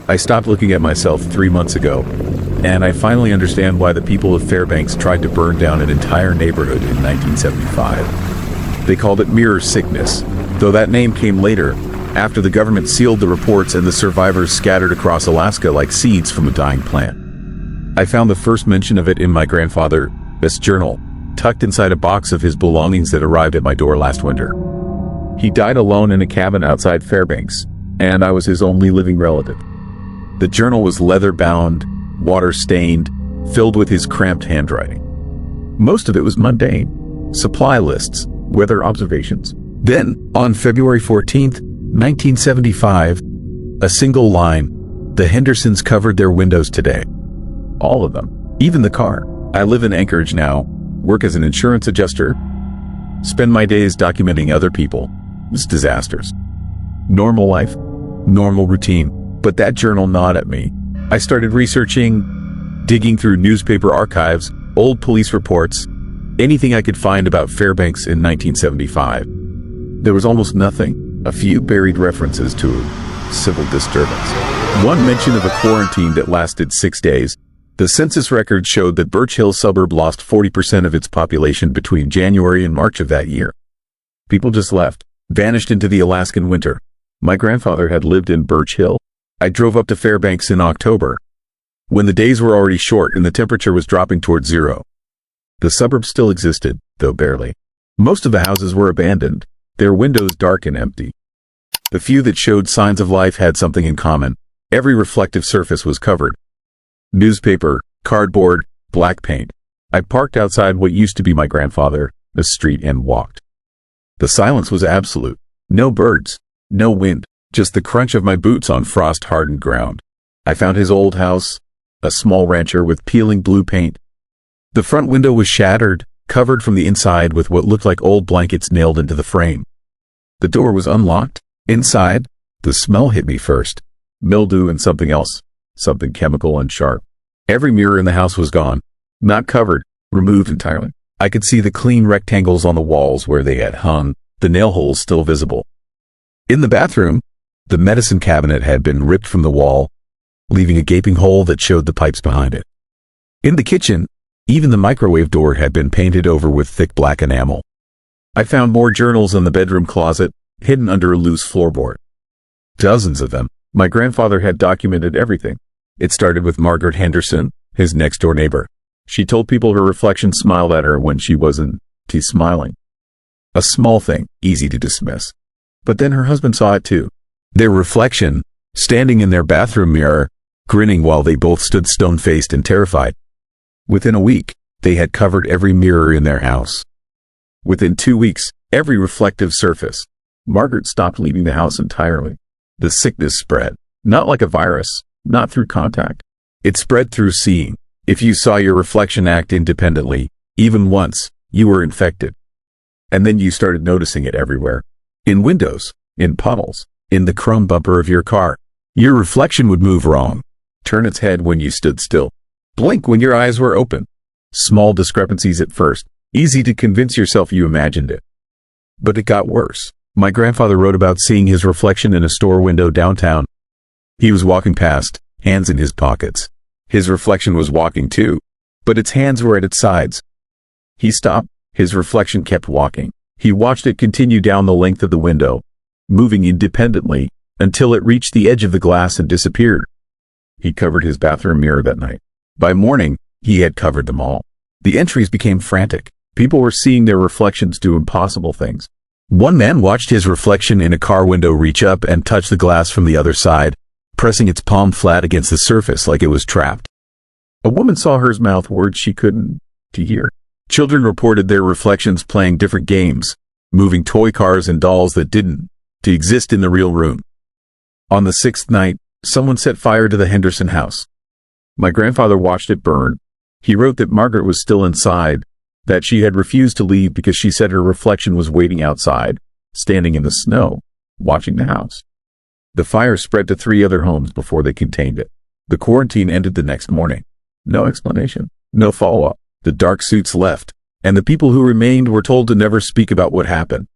I stopped looking at myself 3 months ago, and I finally understand why the people of Fairbanks tried to burn down an entire neighborhood in 1975. They called it mirror sickness, though that name came later, after the government sealed the reports and the survivors scattered across Alaska like seeds from a dying plant. I found the first mention of it in my grandfather's journal, tucked inside a box of his belongings that arrived at my door last winter. He died alone in a cabin outside Fairbanks, and I was his only living relative. The journal was leather-bound, water-stained, filled with his cramped handwriting. Most of it was mundane: supply lists, weather observations. Then, on February 14th, 1975, a single line: "The Hendersons covered their windows today." All of them. Even the car. I live in Anchorage now, work as an insurance adjuster, spend my days documenting other people's disasters. Normal life, normal routine. But that journal gnawed at me. I started researching, digging through newspaper archives, old police reports, anything I could find about Fairbanks in 1975. There was almost nothing. A few buried references to a civil disturbance. One mention of a quarantine that lasted 6 days. The census record showed that Birch Hill suburb lost 40% of its population between January and March of that year. People just left, vanished into the Alaskan winter. My grandfather had lived in Birch Hill. I drove up to Fairbanks in October, when the days were already short and the temperature was dropping towards zero. The suburb still existed, though barely. Most of the houses were abandoned, their windows dark and empty. The few that showed signs of life had something in common. Every reflective surface was covered. Newspaper, cardboard, black paint. I parked outside what used to be my grandfather's street and walked. The silence was absolute. No birds, no wind. Just the crunch of my boots on frost-hardened ground. I found his old house, a small rancher with peeling blue paint. The front window was shattered, covered from the inside with what looked like old blankets nailed into the frame. The door was unlocked. Inside, the smell hit me first. Mildew and something else, something chemical and sharp. Every mirror in the house was gone, not covered, removed entirely. I could see the clean rectangles on the walls where they had hung, the nail holes still visible. In the bathroom, the medicine cabinet had been ripped from the wall, leaving a gaping hole that showed the pipes behind it. In the kitchen, even the microwave door had been painted over with thick black enamel. I found more journals in the bedroom closet, hidden under a loose floorboard. Dozens of them. My grandfather had documented everything. It started with Margaret Henderson, his next-door neighbor. She told people her reflection smiled at her when she wasn't smiling. A small thing, easy to dismiss. But then her husband saw it too. Their reflection, standing in their bathroom mirror, grinning while they both stood stone-faced and terrified. Within a week, they had covered every mirror in their house. Within 2 weeks, every reflective surface. Margaret stopped leaving the house entirely. The sickness spread, not like a virus, not through contact. It spread through seeing. If you saw your reflection act independently, even once, you were infected. And then you started noticing it everywhere. In windows, in puddles, in the chrome bumper of your car. Your reflection would move wrong, turn its head when you stood still, blink when your eyes were open. Small discrepancies at first, easy to convince yourself you imagined it. But it got worse. My grandfather wrote about seeing his reflection in a store window downtown. He was walking past, hands in his pockets. His reflection was walking too, but its hands were at its sides. He stopped, his reflection kept walking. He watched it continue down the length of the window, moving independently, until it reached the edge of the glass and disappeared. He covered his bathroom mirror that night. By morning, he had covered them all. The entries became frantic. People were seeing their reflections do impossible things. One man watched his reflection in a car window reach up and touch the glass from the other side, pressing its palm flat against the surface like it was trapped. A woman saw hers mouth words she couldn't hear. Children reported their reflections playing different games, moving toy cars and dolls that didn't exist in the real room. On the 6th night, someone set fire to the Henderson house. My grandfather watched it burn. He wrote that Margaret was still inside, that she had refused to leave because she said her reflection was waiting outside, standing in the snow, watching the house. The fire spread to 3 other homes before they contained it. The quarantine ended the next morning. No explanation, no follow-up. The dark suits left, and the people who remained were told to never speak about what happened.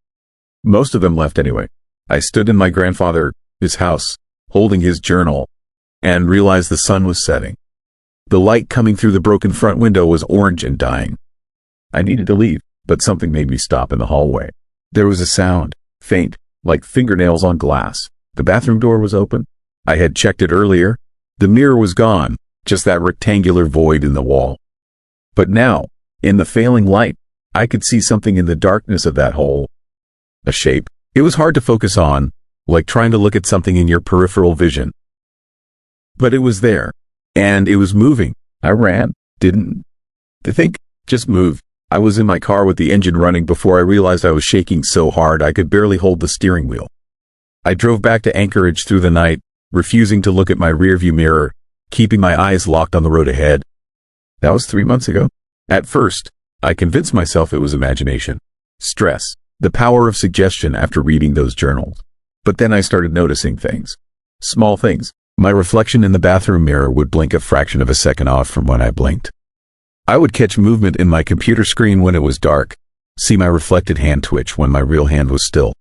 Most of them left anyway. I stood in my grandfather's house, holding his journal, and realized the sun was setting. The light coming through the broken front window was orange and dying. I needed to leave, but something made me stop in the hallway. There was a sound, faint, like fingernails on glass. The bathroom door was open. I had checked it earlier. The mirror was gone, just that rectangular void in the wall. But now, in the failing light, I could see something in the darkness of that hole. A shape. It was hard to focus on, like trying to look at something in your peripheral vision. But it was there, and it was moving. I ran, didn't think, just moved. I was in my car with the engine running before I realized I was shaking so hard I could barely hold the steering wheel. I drove back to Anchorage through the night, refusing to look at my rearview mirror, keeping my eyes locked on the road ahead. That was 3 months ago. At first, I convinced myself it was imagination. Stress, the power of suggestion after reading those journals. But then I started noticing things. Small things. My reflection in the bathroom mirror would blink a fraction of a second off from when I blinked. I would catch movement in my computer screen when it was dark, see my reflected hand twitch when my real hand was still.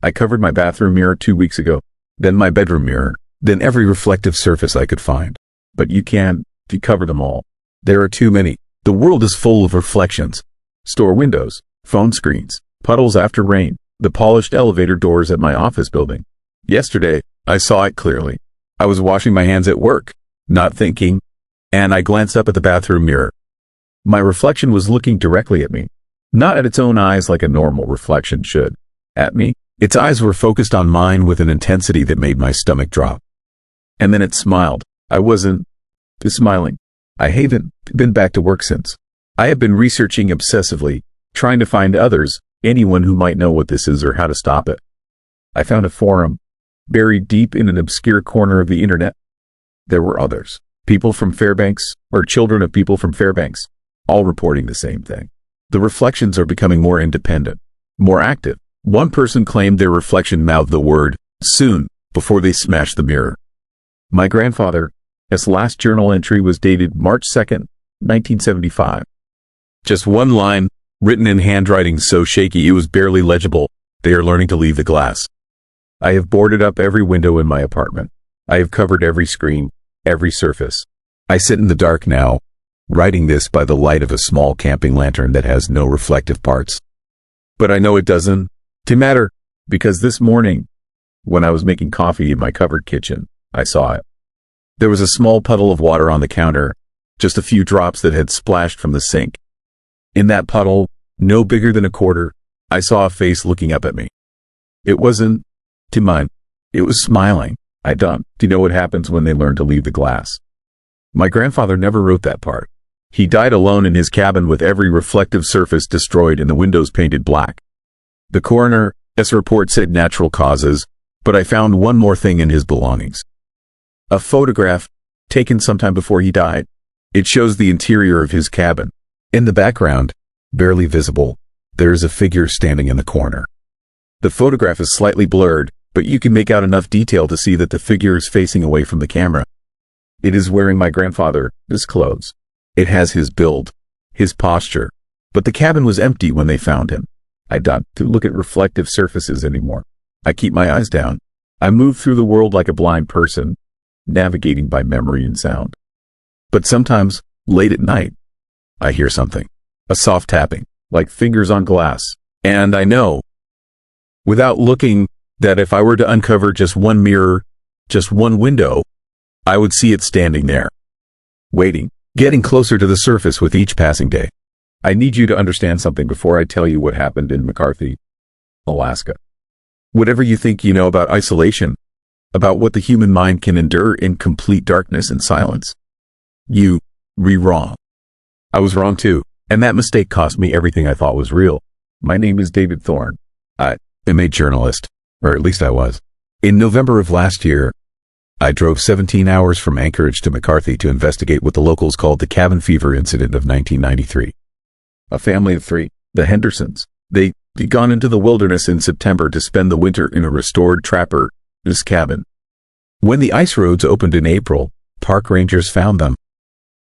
I covered my bathroom mirror 2 weeks ago, then my bedroom mirror, then every reflective surface I could find. But you can't cover them all. There are too many. The world is full of reflections. Store windows, phone screens, puddles after rain, the polished elevator doors at my office building. Yesterday, I saw it clearly. I was washing my hands at work, not thinking, and I glanced up at the bathroom mirror. My reflection was looking directly at me, not at its own eyes like a normal reflection should. At me, its eyes were focused on mine with an intensity that made my stomach drop. And then it smiled. I wasn't smiling. I haven't been back to work since. I have been researching obsessively, trying to find others, anyone who might know what this is or how to stop it. I found a forum, buried deep in an obscure corner of the internet. There were others, people from Fairbanks, or children of people from Fairbanks, all reporting the same thing. The reflections are becoming more independent, more active. One person claimed their reflection mouthed the word, soon, before they smashed the mirror. My grandfather's last journal entry was dated March 2nd, 1975. Just one line, written in handwriting so shaky it was barely legible. They are learning to leave the glass. I have boarded up every window in my apartment. I have covered every screen, every surface. I sit in the dark now, writing this by the light of a small camping lantern that has no reflective parts. But I know it doesn't matter, because this morning, when I was making coffee in my covered kitchen, I saw it. There was a small puddle of water on the counter, just a few drops that had splashed from the sink. In that puddle, no bigger than a quarter, I saw a face looking up at me. It wasn't mine. It was smiling. Do you know what happens when they learn to leave the glass? My grandfather never wrote that part. He died alone in his cabin with every reflective surface destroyed and the windows painted black. The coroner's report said natural causes, but I found one more thing in his belongings. A photograph, taken sometime before he died. It shows the interior of his cabin. In the background, barely visible, there is a figure standing in the corner. The photograph is slightly blurred, but you can make out enough detail to see that the figure is facing away from the camera. It is wearing my grandfather's clothes. It has his build, his posture, but the cabin was empty when they found him. I don't look at reflective surfaces anymore. I keep my eyes down. I move through the world like a blind person, navigating by memory and sound. But sometimes, late at night, I hear something, a soft tapping, like fingers on glass, and I know, without looking, that if I were to uncover just one mirror, just one window, I would see it standing there, waiting, getting closer to the surface with each passing day. I need you to understand something before I tell you what happened in McCarthy, Alaska. Whatever you think you know about isolation, about what the human mind can endure in complete darkness and silence, you were wrong. I was wrong too, and that mistake cost me everything I thought was real. My name is David Thorne. I am a journalist, or at least I was. In November of last year, I drove 17 hours from Anchorage to McCarthy to investigate what the locals called the cabin fever incident of 1993. A family of 3, the Hendersons, they'd gone into the wilderness in September to spend the winter in a restored trapper's cabin. When the ice roads opened in April, park rangers found them.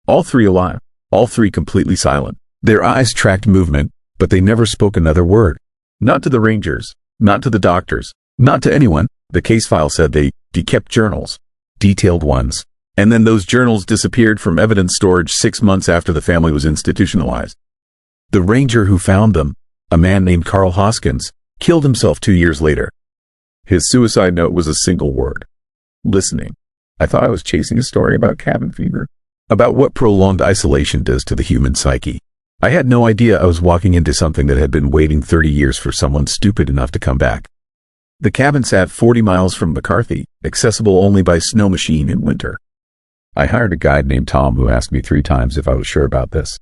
All 3 alive, all 3 completely silent. Their eyes tracked movement, but they never spoke another word. Not to the rangers, not to the doctors, not to anyone. The case file said they kept journals. detailed ones. And then those journals disappeared from evidence storage 6 months after the family was institutionalized. The ranger who found them, a man named Carl Hoskins, killed himself 2 years later. His suicide note was a single word: listening. I thought I was chasing a story about cabin fever, about what prolonged isolation does to the human psyche. I had no idea I was walking into something that had been waiting 30 years for someone stupid enough to come back. The cabin sat 40 miles from McCarthy, accessible only by snow machine in winter. I hired a guide named Tom who asked me 3 times if I was sure about this.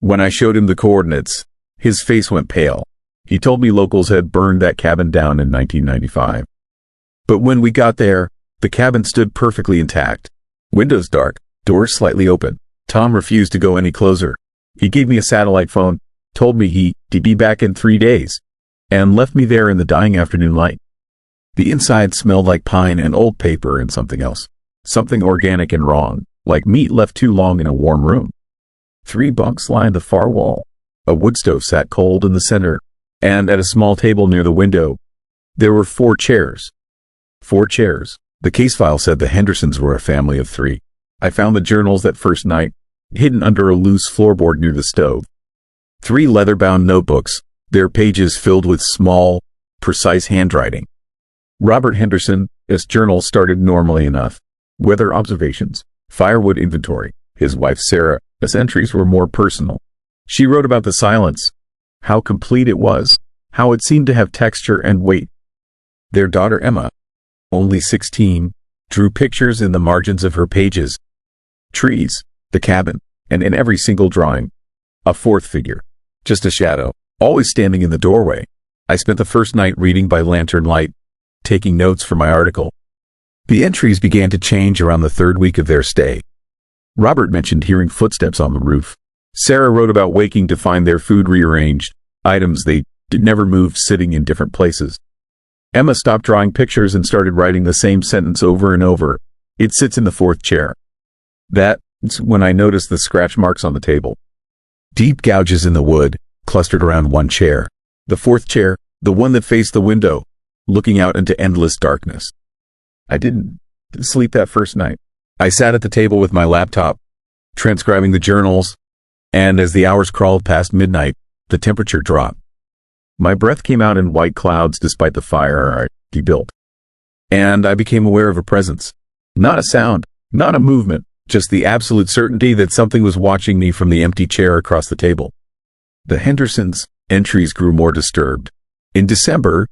When I showed him the coordinates, his face went pale. He told me locals had burned that cabin down in 1995. But when we got there, the cabin stood perfectly intact. Windows dark, doors slightly open. Tom refused to go any closer. He gave me a satellite phone, told me he'd be back in 3 days, and left me there in the dying afternoon light. The inside smelled like pine and old paper and something else. Something organic and wrong, like meat left too long in a warm room. 3 bunks lined the far wall. A wood stove sat cold in the center, and at a small table near the window, there were 4 chairs. 4 chairs. The case file said the Hendersons were a family of 3. I found the journals that first night, hidden under a loose floorboard near the stove. 3 leather-bound notebooks, their pages filled with small, precise handwriting. Robert Henderson's journal started normally enough. Weather observations, firewood inventory. His wife Sarah's entries were more personal. She wrote about the silence, how complete it was, how it seemed to have texture and weight. Their daughter Emma, only 16, drew pictures in the margins of her pages. Trees, the cabin, and in every single drawing, a 4th figure, just a shadow, always standing in the doorway. I spent the first night reading by lantern light, taking notes for my article. The entries began to change around the 3rd week of their stay. Robert mentioned hearing footsteps on the roof. Sarah wrote about waking to find their food rearranged, items they never moved sitting in different places. Emma stopped drawing pictures and started writing the same sentence over and over. It sits in the 4th chair. That's when I noticed the scratch marks on the table. Deep gouges in the wood, clustered around one chair. The 4th chair, the one that faced the window, looking out into endless darkness. I didn't sleep that first night. I sat at the table with my laptop, transcribing the journals, and as the hours crawled past midnight, the temperature dropped. My breath came out in white clouds despite the fire I built. And I became aware of a presence. Not a sound, not a movement, just the absolute certainty that something was watching me from the empty chair across the table. The Hendersons' entries grew more disturbed. In December,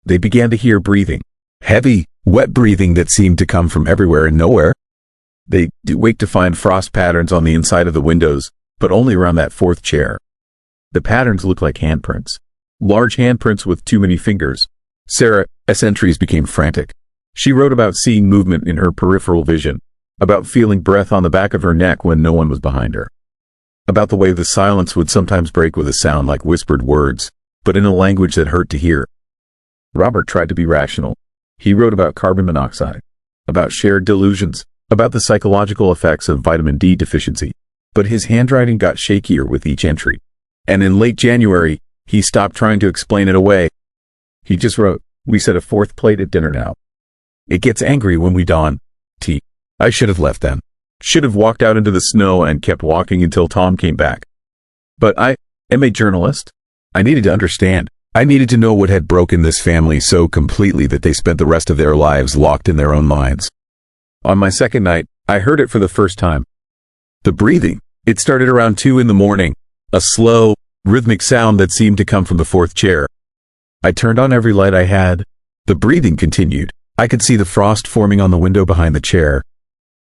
they began to hear breathing. Heavy, wet breathing that seemed to come from everywhere and nowhere. They'd wake to find frost patterns on the inside of the windows, but only around that 4th chair. The patterns looked like handprints. Large handprints with too many fingers. Sarah's entries became frantic. She wrote about seeing movement in her peripheral vision, about feeling breath on the back of her neck when no one was behind her, about the way the silence would sometimes break with a sound like whispered words, but in a language that hurt to hear. Robert tried to be rational. He wrote about carbon monoxide, about shared delusions, about the psychological effects of vitamin D deficiency, but his handwriting got shakier with each entry. And in late January, he stopped trying to explain it away. He just wrote, "We set a 4th plate at dinner now. It gets angry when we dawn. T. I should have left then. Should have walked out into the snow and kept walking until Tom came back. But I am a journalist. I needed to understand. I needed to know what had broken this family so completely that they spent the rest of their lives locked in their own minds." On my 2nd night, I heard it for the first time. The breathing. It started around 2 in the morning, a slow, rhythmic sound that seemed to come from the 4th chair. I turned on every light I had. The breathing continued. I could see the frost forming on the window behind the chair,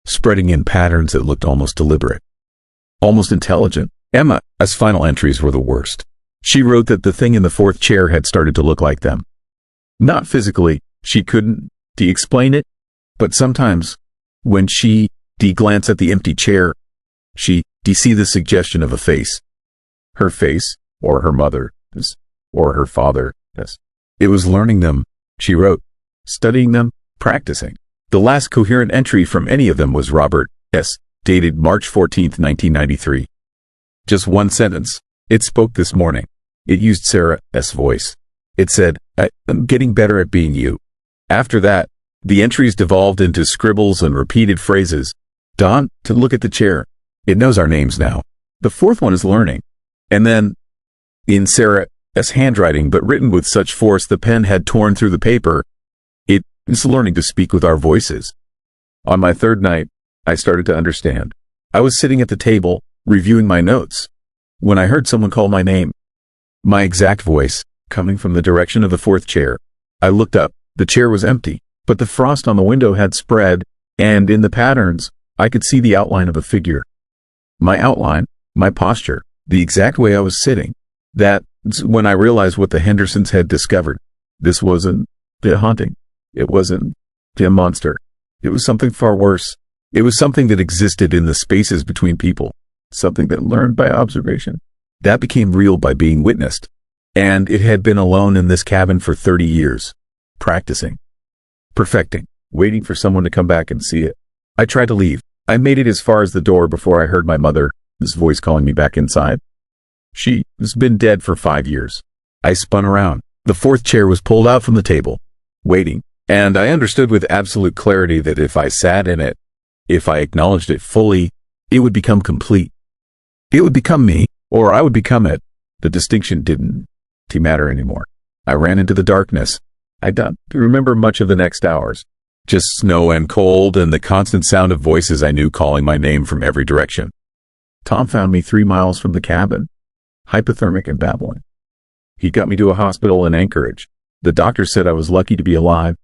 spreading in patterns that looked almost deliberate, almost intelligent. Emma's final entries were the worst. She wrote that the thing in the 4th chair had started to look like them. Not physically, she couldn't explain it, but sometimes, when she glanced at the empty chair, she see the suggestion of a face. Her face, or her mother's, or her father's. It was learning them, she wrote, studying them, practicing. The last coherent entry from any of them was Robert's, dated March 14, 1993. Just one sentence. It spoke this morning. It used Sarah's voice. It said, "I'm getting better at being you." After that, The entries devolved into scribbles and repeated phrases. Don, to look at the chair. It knows our names now. The fourth one is learning. And then, in Sarah's handwriting, but written with such force the pen had torn through the paper, it is learning to speak with our voices. On my third night, I started to understand. I was sitting at the table, reviewing my notes, when I heard someone call my name. My exact voice, coming from the direction of the fourth chair. I looked up. The chair was empty, but the frost on the window had spread, and in the patterns, I could see the outline of a figure. My outline, my posture, the exact way I was sitting. That's when I realized what the Hendersons had discovered. This wasn't a haunting. It wasn't a monster. It was something far worse. It was something that existed in the spaces between people. Something that learned by observation. That became real by being witnessed. And it had been alone in this cabin for 30 years. Practicing. Perfecting. Waiting for someone to come back and see it. I tried to leave. I made it as far as the door before I heard my mother's voice calling me back inside. She has been dead for 5 years. I spun around. The fourth chair was pulled out from the table, waiting, and I understood with absolute clarity that if I sat in it, if I acknowledged it fully, it would become complete. It would become me, or I would become it. The distinction didn't matter anymore. I ran into the darkness. I don't remember much of the next hours. Just snow and cold and the constant sound of voices I knew calling my name from every direction. Tom found me 3 miles from the cabin, hypothermic and babbling. He got me to a hospital in Anchorage. The doctor said I was lucky to be alive,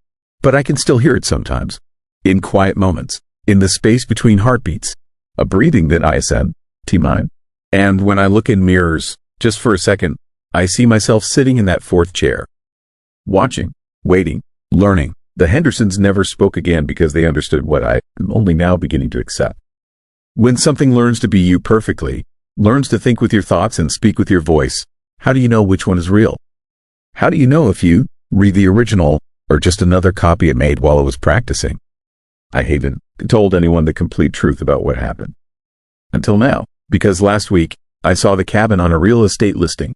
but I can still hear it sometimes. In quiet moments, in the space between heartbeats, a breathing that I said, T-mine. And when I look in mirrors, just for a second, I see myself sitting in that fourth chair. Watching, waiting, learning. The Hendersons never spoke again because they understood what I am only now beginning to accept. When something learns to be you perfectly, learns to think with your thoughts and speak with your voice, how do you know which one is real? How do you know if you read the original or just another copy it made while it was practicing? I haven't told anyone the complete truth about what happened. Until now, because last week, I saw the cabin on a real estate listing.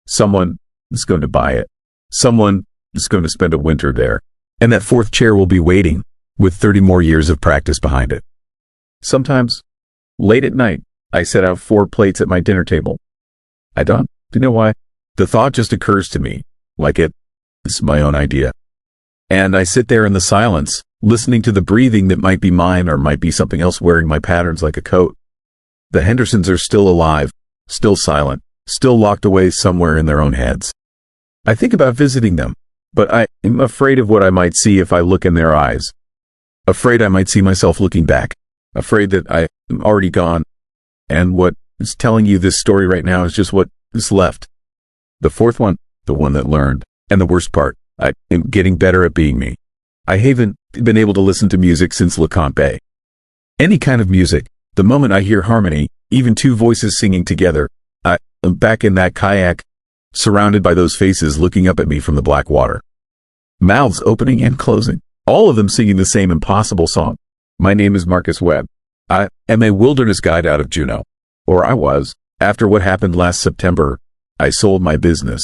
Someone is going to buy it. Someone is going to spend a winter there. And that fourth chair will be waiting, with 30 more years of practice behind it. Sometimes, late at night, I set out 4 plates at my dinner table. I don't know why. The thought just occurs to me, like it's my own idea. And I sit there in the silence, listening to the breathing that might be mine or might be something else wearing my patterns like a coat. The Hendersons are still alive, still silent, still locked away somewhere in their own heads. I think about visiting them. But I am afraid of what I might see if I look in their eyes. Afraid I might see myself looking back. Afraid that I am already gone. And what is telling you this story right now is just what is left. The fourth one, the one that learned. And the worst part, I am getting better at being me. I haven't been able to listen to music since LeConte Bay. Any kind of music, the moment I hear harmony, even 2 voices singing together, I am back in that kayak, surrounded by those faces looking up at me from the black water. Mouths opening and closing, all of them singing the same impossible song. My name is Marcus Webb. I am a wilderness guide out of Juneau. Or I was. After what happened last September, I sold my business,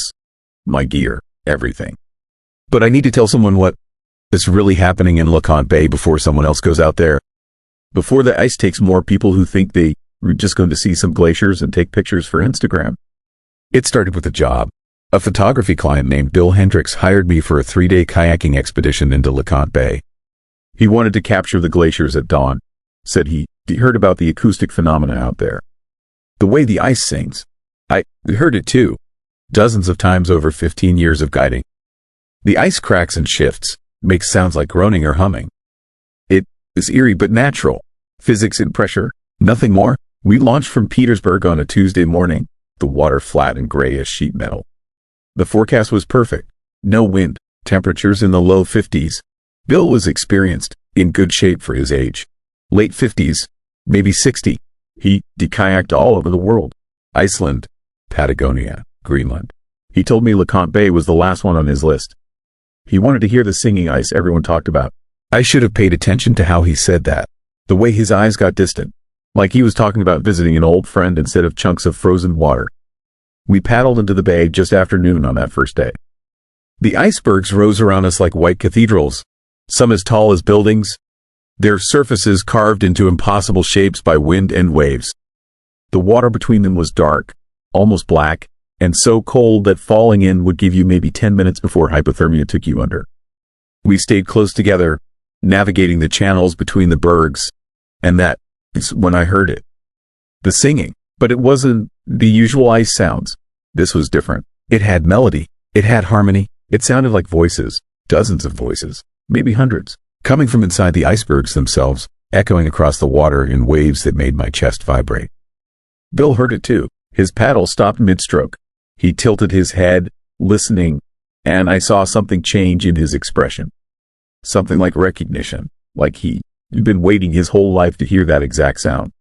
my gear, everything. But I need to tell someone what is really happening in LeConte Bay before someone else goes out there. Before the ice takes more people who think they are just going to see some glaciers and take pictures for Instagram. It started with a job. A photography client named Bill Hendricks hired me for a 3-day kayaking expedition into LeConte Bay. He wanted to capture the glaciers at dawn. Said he heard about the acoustic phenomena out there. The way the ice sings. I heard it too. Dozens of times over 15 years of guiding. The ice cracks and shifts, makes sounds like groaning or humming. It is eerie but natural. Physics and pressure, nothing more. We launched from Petersburg on a Tuesday morning. The water flat and gray as sheet metal. The forecast was perfect. No wind, temperatures in the low 50s. Bill was experienced, in good shape for his age. Late 50s, maybe 60. He kayaked all over the world. Iceland, Patagonia, Greenland. He told me LeConte Bay was the last one on his list. He wanted to hear the singing ice everyone talked about. I should have paid attention to how he said that. The way his eyes got distant. Like he was talking about visiting an old friend instead of chunks of frozen water. We paddled into the bay just after noon on that first day. The icebergs rose around us like white cathedrals. some as tall as buildings, their surfaces carved into impossible shapes by wind and waves. The water between them was dark, almost black, and so cold that falling in would give you maybe 10 minutes before hypothermia took you under. We stayed close together, navigating the channels between the bergs, and that is when I heard it. The singing, but it wasn't the usual ice sounds. This was different. It had melody. It had harmony. It sounded like voices, dozens of voices, maybe hundreds, coming from inside the icebergs themselves, echoing across the water in waves that made my chest vibrate. Bill heard it too. His paddle stopped mid-stroke. He tilted his head, listening, and I saw something change in his expression. Something like recognition, like he'd been waiting his whole life to hear that exact sound.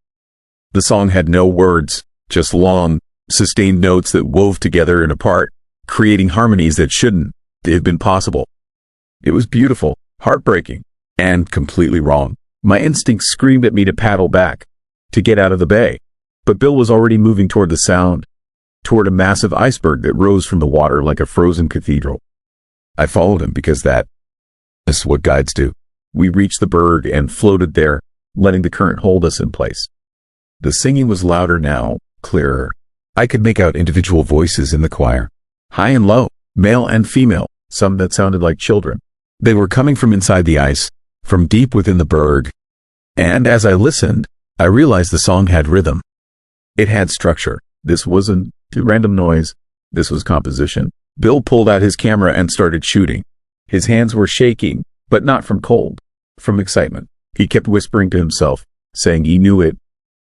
The song had no words, just long, sustained notes that wove together and apart, creating harmonies that shouldn't have been possible. It was beautiful, heartbreaking, and completely wrong. My instincts screamed at me to paddle back, to get out of the bay. But Bill was already moving toward the sound, toward a massive iceberg that rose from the water like a frozen cathedral. I followed him because that is what guides do. We reached the berg and floated there, letting the current hold us in place. The singing was louder now, clearer. I could make out individual voices in the choir, high and low, male and female, some that sounded like children. They were coming from inside the ice, from deep within the berg. And as I listened, I realized the song had rhythm. It had structure. This wasn't random noise. This was composition. Bill pulled out his camera and started shooting. His hands were shaking, but not from cold, from excitement. He kept whispering to himself, saying he knew it.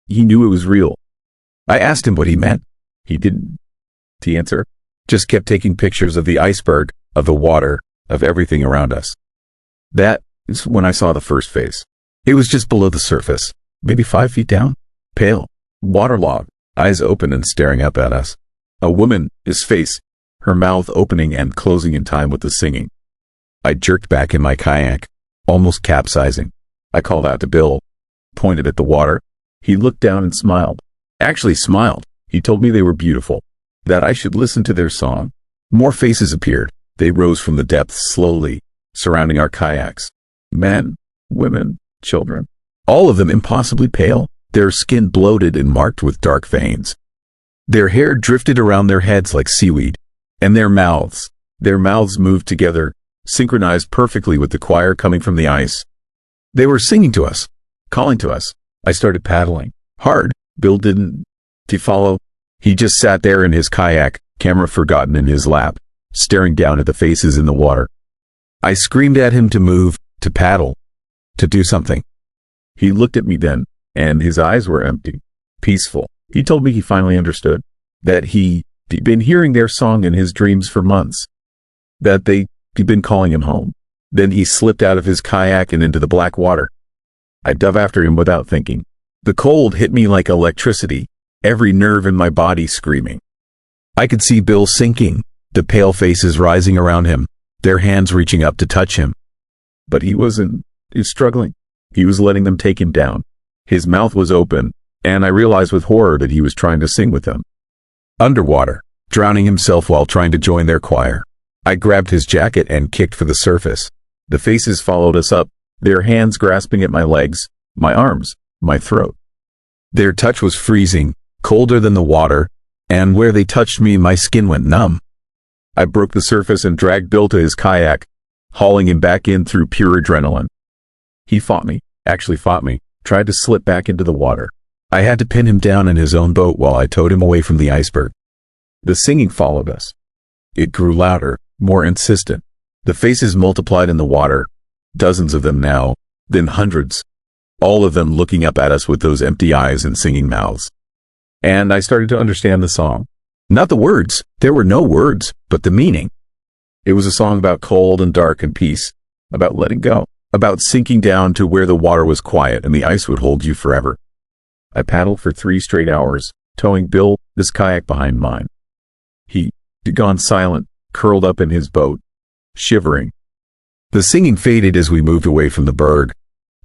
He knew it was real. I asked him what he meant. He didn't answer. Just kept taking pictures of the iceberg, of the water, of everything around us. That is when I saw the first face. It was just below the surface, maybe 5 feet down, pale, waterlogged, eyes open and staring up at us. A woman, his face, her mouth opening and closing in time with the singing. I jerked back in my kayak, almost capsizing. I called out to Bill, pointed at the water. He looked down and smiled. Actually smiled. He told me they were beautiful, that I should listen to their song. More faces appeared. They rose from the depths slowly, surrounding our kayaks. Men, women, children. All of them impossibly pale, their skin bloated and marked with dark veins. Their hair drifted around their heads like seaweed, and their mouths moved together, synchronized perfectly with the choir coming from the ice. They were singing to us, calling to us. I started paddling. Hard. Bill didn't follow. He just sat there in his kayak, camera forgotten in his lap, staring down at the faces in the water. I screamed at him to move, to paddle, to do something. He looked at me then, and his eyes were empty, peaceful. He told me he finally understood, that he'd been hearing their song in his dreams for months, that they'd been calling him home. Then he slipped out of his kayak and into the black water. I dove after him without thinking. The cold hit me like electricity, every nerve in my body screaming. I could see Bill sinking, the pale faces rising around him, their hands reaching up to touch him. But he was struggling. He was letting them take him down. His mouth was open, and I realized with horror that he was trying to sing with them. Underwater, drowning himself while trying to join their choir. I grabbed his jacket and kicked for the surface. The faces followed us up, their hands grasping at my legs, my arms, my throat. Their touch was freezing, colder than the water, and where they touched me, my skin went numb. I broke the surface and dragged Bill to his kayak, hauling him back in through pure adrenaline. He actually fought me, tried to slip back into the water. I had to pin him down in his own boat while I towed him away from the iceberg. The singing followed us. It grew louder, more insistent. The faces multiplied in the water, dozens of them now, then hundreds. All of them looking up at us with those empty eyes and singing mouths. And I started to understand the song. Not the words, there were no words, but the meaning. It was a song about cold and dark and peace, about letting go, about sinking down to where the water was quiet and the ice would hold you forever. I paddled for 3 straight hours, towing Bill, his kayak behind mine. He'd gone silent, curled up in his boat, shivering. The singing faded as we moved away from the berg,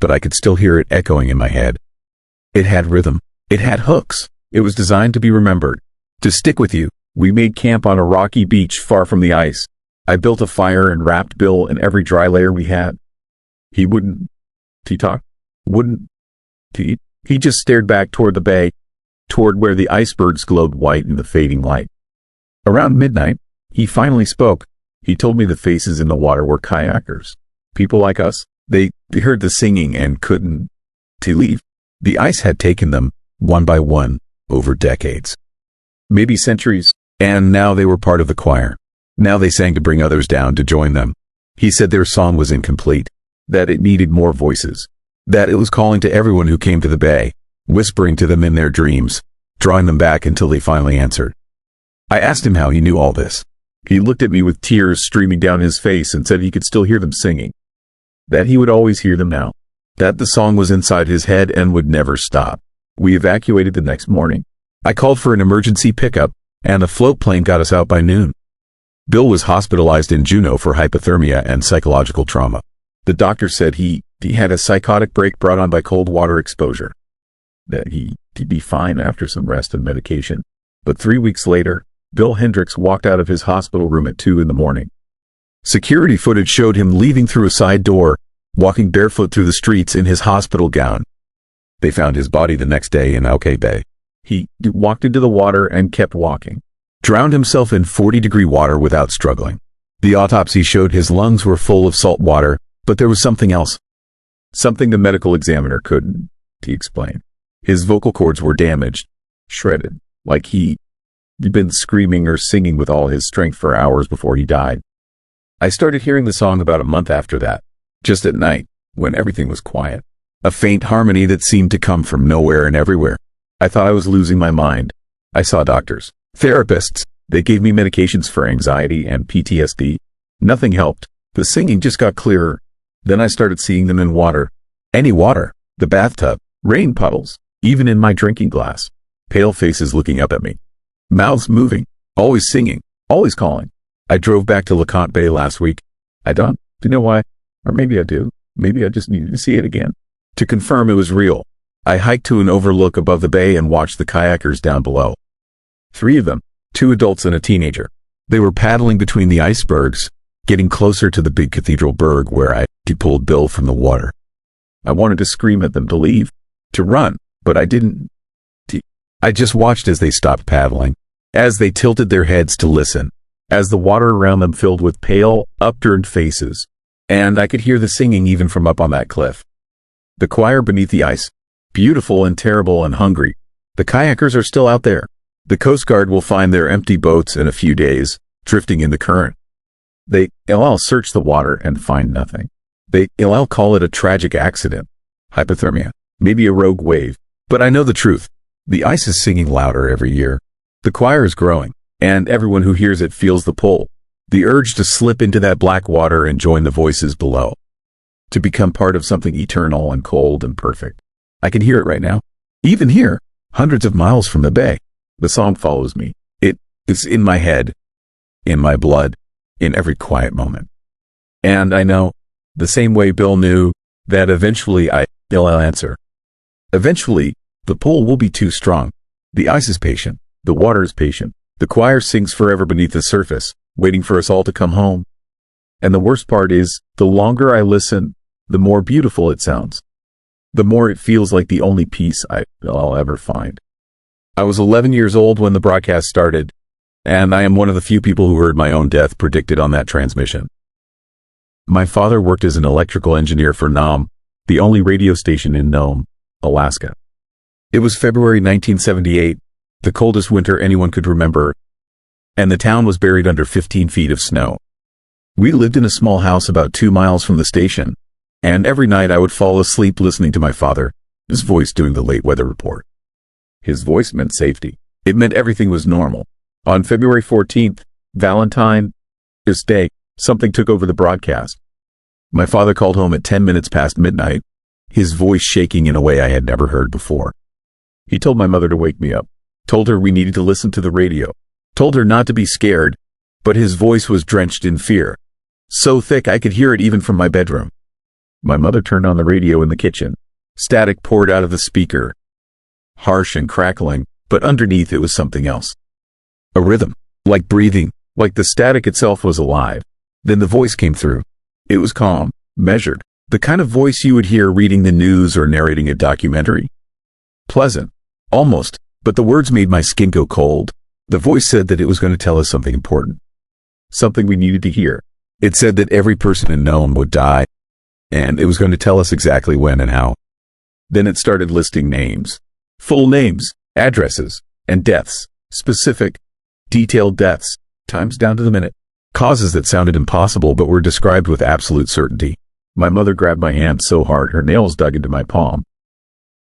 but I could still hear it echoing in my head. It had rhythm. It had hooks. It was designed to be remembered, to stick with you. We made camp on a rocky beach far from the ice. I built a fire and wrapped Bill in every dry layer we had. He wouldn't. He talk. Wouldn't. He just stared back toward the bay, toward where the icebergs glowed white in the fading light. Around midnight, he finally spoke. He told me the faces in the water were kayakers. People like us. They heard the singing and couldn't leave. The ice had taken them, one by one, over decades. Maybe centuries. And now they were part of the choir. Now they sang to bring others down to join them. He said their song was incomplete, that it needed more voices, that it was calling to everyone who came to the bay, whispering to them in their dreams, drawing them back until they finally answered. I asked him how he knew all this. He looked at me with tears streaming down his face and said he could still hear them singing, that he would always hear them now, that the song was inside his head and would never stop. We evacuated the next morning. I called for an emergency pickup, and a float plane got us out by noon. Bill was hospitalized in Juneau for hypothermia and psychological trauma. The doctor said he had a psychotic break brought on by cold water exposure, that he'd be fine after some rest and medication. But 3 weeks later, Bill Hendricks walked out of his hospital room at 2 a.m. Security footage showed him leaving through a side door, walking barefoot through the streets in his hospital gown. They found his body the next day in Alaskan Bay. He walked into the water and kept walking, drowned himself in 40-degree water without struggling. The autopsy showed his lungs were full of salt water, but there was something else. Something the medical examiner couldn't explain. His vocal cords were damaged, shredded, like he'd been screaming or singing with all his strength for hours before he died. I started hearing the song about a month after that, just at night, when everything was quiet. A faint harmony that seemed to come from nowhere and everywhere. I thought I was losing my mind. I saw doctors, therapists. They gave me medications for anxiety and PTSD. Nothing helped. The singing just got clearer. Then I started seeing them in water. Any water. The bathtub. Rain puddles. Even in my drinking glass. Pale faces looking up at me. Mouths moving. Always singing. Always calling. I drove back to Alaskan Bay last week. I don't know why. Or maybe I do. Maybe I just needed to see it again, to confirm it was real. I hiked to an overlook above the bay and watched the kayakers down below. 3 of them, 2 adults and a teenager. They were paddling between the icebergs, getting closer to the big cathedral berg where I pulled Bill from the water. I wanted to scream at them to leave, to run, but I didn't. I just watched as they stopped paddling, as they tilted their heads to listen, as the water around them filled with pale, upturned faces, and I could hear the singing even from up on that cliff. The choir beneath the ice. Beautiful and terrible and hungry. The kayakers are still out there. The Coast Guard will find their empty boats in a few days, drifting in the current. They'll search the water and find nothing. They'll call it a tragic accident. Hypothermia. Maybe a rogue wave. But I know the truth. The ice is singing louder every year. The choir is growing, and everyone who hears it feels the pull. The urge to slip into that black water and join the voices below. To become part of something eternal and cold and perfect. I can hear it right now. Even here, hundreds of miles from the bay. The song follows me. It's in my head, in my blood, in every quiet moment. And I know, the same way Bill knew, that eventually I'll answer. Eventually, the pull will be too strong. The ice is patient. The water is patient. The choir sings forever beneath the surface, waiting for us all to come home. And the worst part is, the longer I listen, the more beautiful it sounds. The more it feels like the only peace I'll ever find. I was 11 years old when the broadcast started, and I am one of the few people who heard my own death predicted on that transmission. My father worked as an electrical engineer for Nome, the only radio station in Nome, Alaska. It was February 1978, the coldest winter anyone could remember, and the town was buried under 15 feet of snow. We lived in a small house about 2 miles from the station, and every night I would fall asleep listening to my father, his voice doing the late weather report. His voice meant safety. It meant everything was normal. On February 14th, Valentine's Day, something took over the broadcast. My father called home at 10 minutes past midnight, his voice shaking in a way I had never heard before. He told my mother to wake me up, told her we needed to listen to the radio, told her not to be scared, but his voice was drenched in fear, so thick I could hear it even from my bedroom. My mother turned on the radio in the kitchen. Static poured out of the speaker, harsh and crackling, but underneath it was something else. A rhythm, like breathing, like the static itself was alive. Then the voice came through. It was calm, measured, The kind of voice you would hear reading the news or narrating a documentary. Pleasant. Almost. But the words made my skin go cold. The voice said that it was going to tell us something important. Something we needed to hear. It said that every person in Nome would die. And it was going to tell us exactly when and how. Then it started listing names. Full names, addresses, and deaths. Specific, detailed deaths, times down to the minute. Causes that sounded impossible but were described with absolute certainty. My mother grabbed my hand so hard her nails dug into my palm.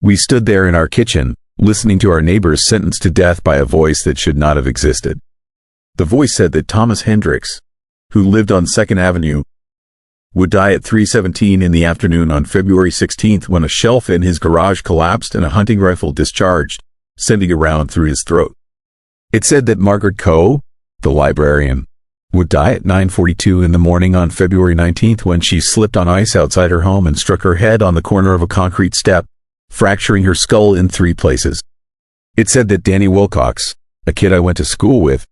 We stood there in our kitchen, listening to our neighbors sentenced to death by a voice that should not have existed. The voice said that Thomas Hendricks, who lived on 2nd Avenue, would die at 3:17 in the afternoon on February 16th when a shelf in his garage collapsed and a hunting rifle discharged, sending a round through his throat. It said that Margaret Coe, the librarian, would die at 9:42 in the morning on February 19th when she slipped on ice outside her home and struck her head on the corner of a concrete step, fracturing her skull in 3 places. It said that Danny Wilcox, a kid I went to school with,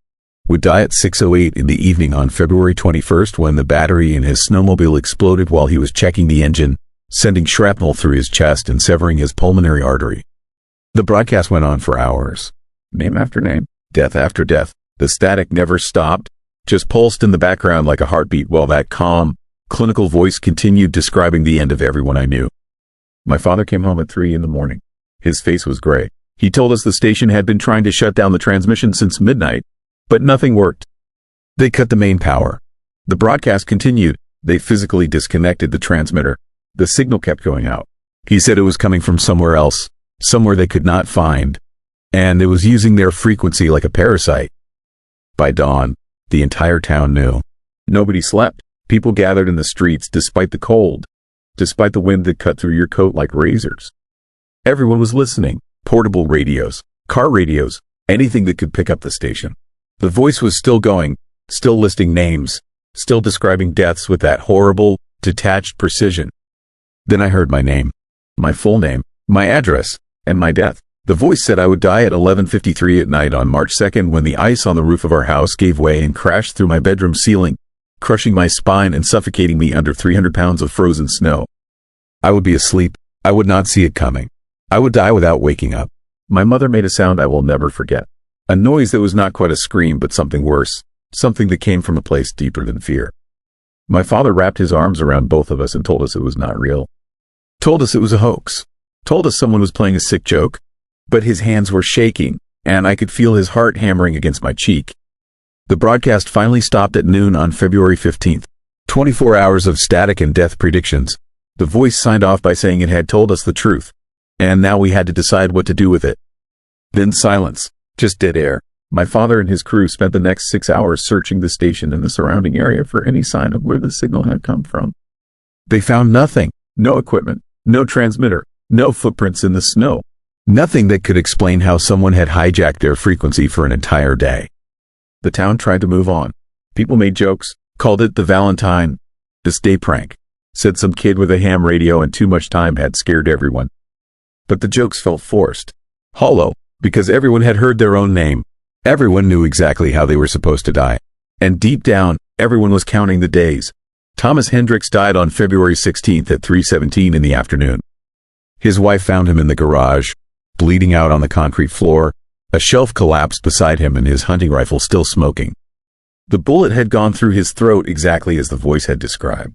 would die at 6:08 in the evening on February 21st when the battery in his snowmobile exploded while he was checking the engine, sending shrapnel through his chest and severing his pulmonary artery. The broadcast went on for hours. Name after name, death after death. The static never stopped, just pulsed in the background like a heartbeat while that calm, clinical voice continued describing the end of everyone I knew. My father came home at 3 in the morning. His face was gray. He told us the station had been trying to shut down the transmission since midnight, but nothing worked. They cut the main power. The broadcast continued. They physically disconnected the transmitter. The signal kept going out. He said it was coming from somewhere else, somewhere they could not find, and it was using their frequency like a parasite. By dawn, the entire town knew. Nobody slept. People gathered in the streets despite the cold, despite the wind that cut through your coat like razors. Everyone was listening. Portable radios, car radios, anything that could pick up the station. The voice was still going, still listing names, still describing deaths with that horrible, detached precision. Then I heard my name, my full name, my address, and my death. The voice said I would die at 11:53 at night on March 2nd when the ice on the roof of our house gave way and crashed through my bedroom ceiling, crushing my spine and suffocating me under 300 pounds of frozen snow. I would be asleep. I would not see it coming. I would die without waking up. My mother made a sound I will never forget. A noise that was not quite a scream but something worse, something that came from a place deeper than fear. My father wrapped his arms around both of us and told us it was not real. Told us it was a hoax. Told us someone was playing a sick joke. But his hands were shaking, and I could feel his heart hammering against my cheek. The broadcast finally stopped at noon on February 15th. 24 hours of static and death predictions. The voice signed off by saying it had told us the truth, and now we had to decide what to do with it. Then silence. Just dead air. My father and his crew spent the next 6 hours searching the station and the surrounding area for any sign of where the signal had come from. They found nothing. No equipment. No transmitter. No footprints in the snow. Nothing that could explain how someone had hijacked their frequency for an entire day. The town tried to move on. People made jokes, called it the Valentine, this day prank. Said some kid with a ham radio and too much time had scared everyone. But the jokes felt forced. Hollow. Because everyone had heard their own name. Everyone knew exactly how they were supposed to die. And deep down, everyone was counting the days. Thomas Hendricks died on February 16th at 3:17 in the afternoon. His wife found him in the garage, bleeding out on the concrete floor. A shelf collapsed beside him and his hunting rifle still smoking. The bullet had gone through his throat exactly as the voice had described.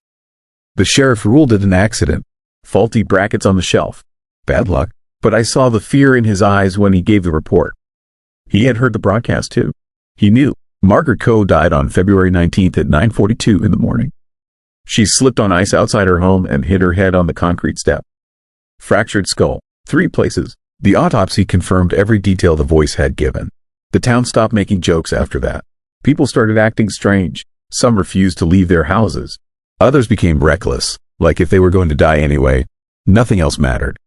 The sheriff ruled it an accident. Faulty brackets on the shelf. Bad luck. But I saw the fear in his eyes when he gave the report. He had heard the broadcast too. He knew. Margaret Coe died on February 19th at 9:42 in the morning. She slipped on ice outside her home and hit her head on the concrete step. Fractured skull. 3 places. The autopsy confirmed every detail the voice had given. The town stopped making jokes after that. People started acting strange. Some refused to leave their houses. Others became reckless, like if they were going to die anyway. Nothing else mattered.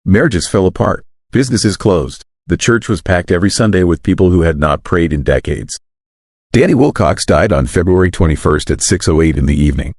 Marriages fell apart. Businesses closed. The church was packed every Sunday with people who had not prayed in decades. Danny Wilcox died on February 21st at 6:08 in the evening.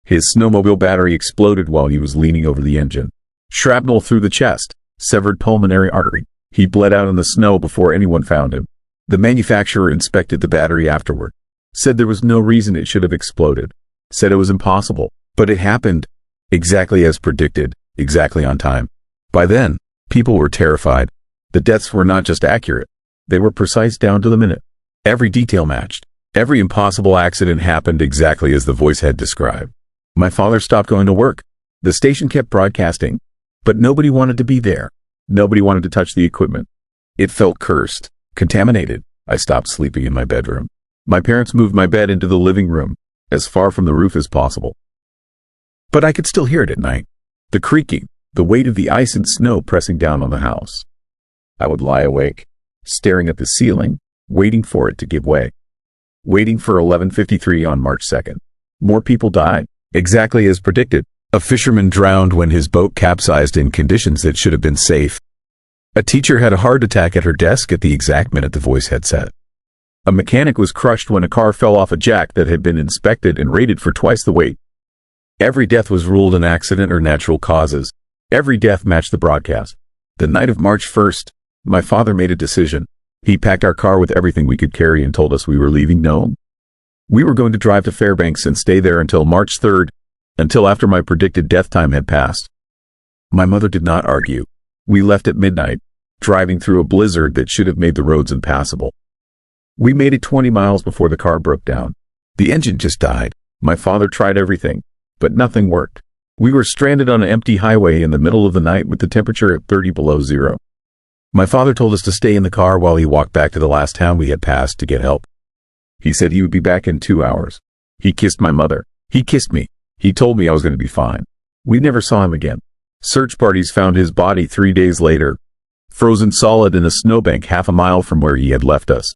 His snowmobile battery exploded while he was leaning over the engine. Shrapnel through the chest. Severed pulmonary artery. He bled out in the snow before anyone found him. The manufacturer inspected the battery afterward. Said there was no reason it should have exploded. Said it was impossible. But it happened. Exactly as predicted, exactly on time. By then, people were terrified. The deaths were not just accurate, they were precise down to the minute. Every detail matched. Every impossible accident happened exactly as the voice had described. My father stopped going to work. The station kept broadcasting, but nobody wanted to be there. Nobody wanted to touch the equipment. It felt cursed, contaminated. I stopped sleeping in my bedroom. My parents moved my bed into the living room, as far from the roof as possible. But I could still hear it at night. The creaking, the weight of the ice and snow pressing down on the house. I would lie awake, staring at the ceiling, waiting for it to give way. Waiting for 11:53 on March 2nd. More people died, exactly as predicted. A fisherman drowned when his boat capsized in conditions that should have been safe. A teacher had a heart attack at her desk at the exact minute the voice had said. A mechanic was crushed when a car fell off a jack that had been inspected and rated for twice the weight. Every death was ruled an accident or natural causes. Every death matched the broadcast. The night of March 1st, my father made a decision. He packed our car with everything we could carry and told us we were leaving Nome. We were going to drive to Fairbanks and stay there until March 3rd, until after my predicted death time had passed. My mother did not argue. We left at midnight, driving through a blizzard that should have made the roads impassable. We made it 20 miles before the car broke down. The engine just died. My father tried everything, but nothing worked. We were stranded on an empty highway in the middle of the night with the temperature at 30 below zero. My father told us to stay in the car while he walked back to the last town we had passed to get help. He said he would be back in 2 hours. He kissed my mother. He kissed me. He told me I was going to be fine. We never saw him again. Search parties found his body 3 days later, frozen solid in a snowbank half a mile from where he had left us.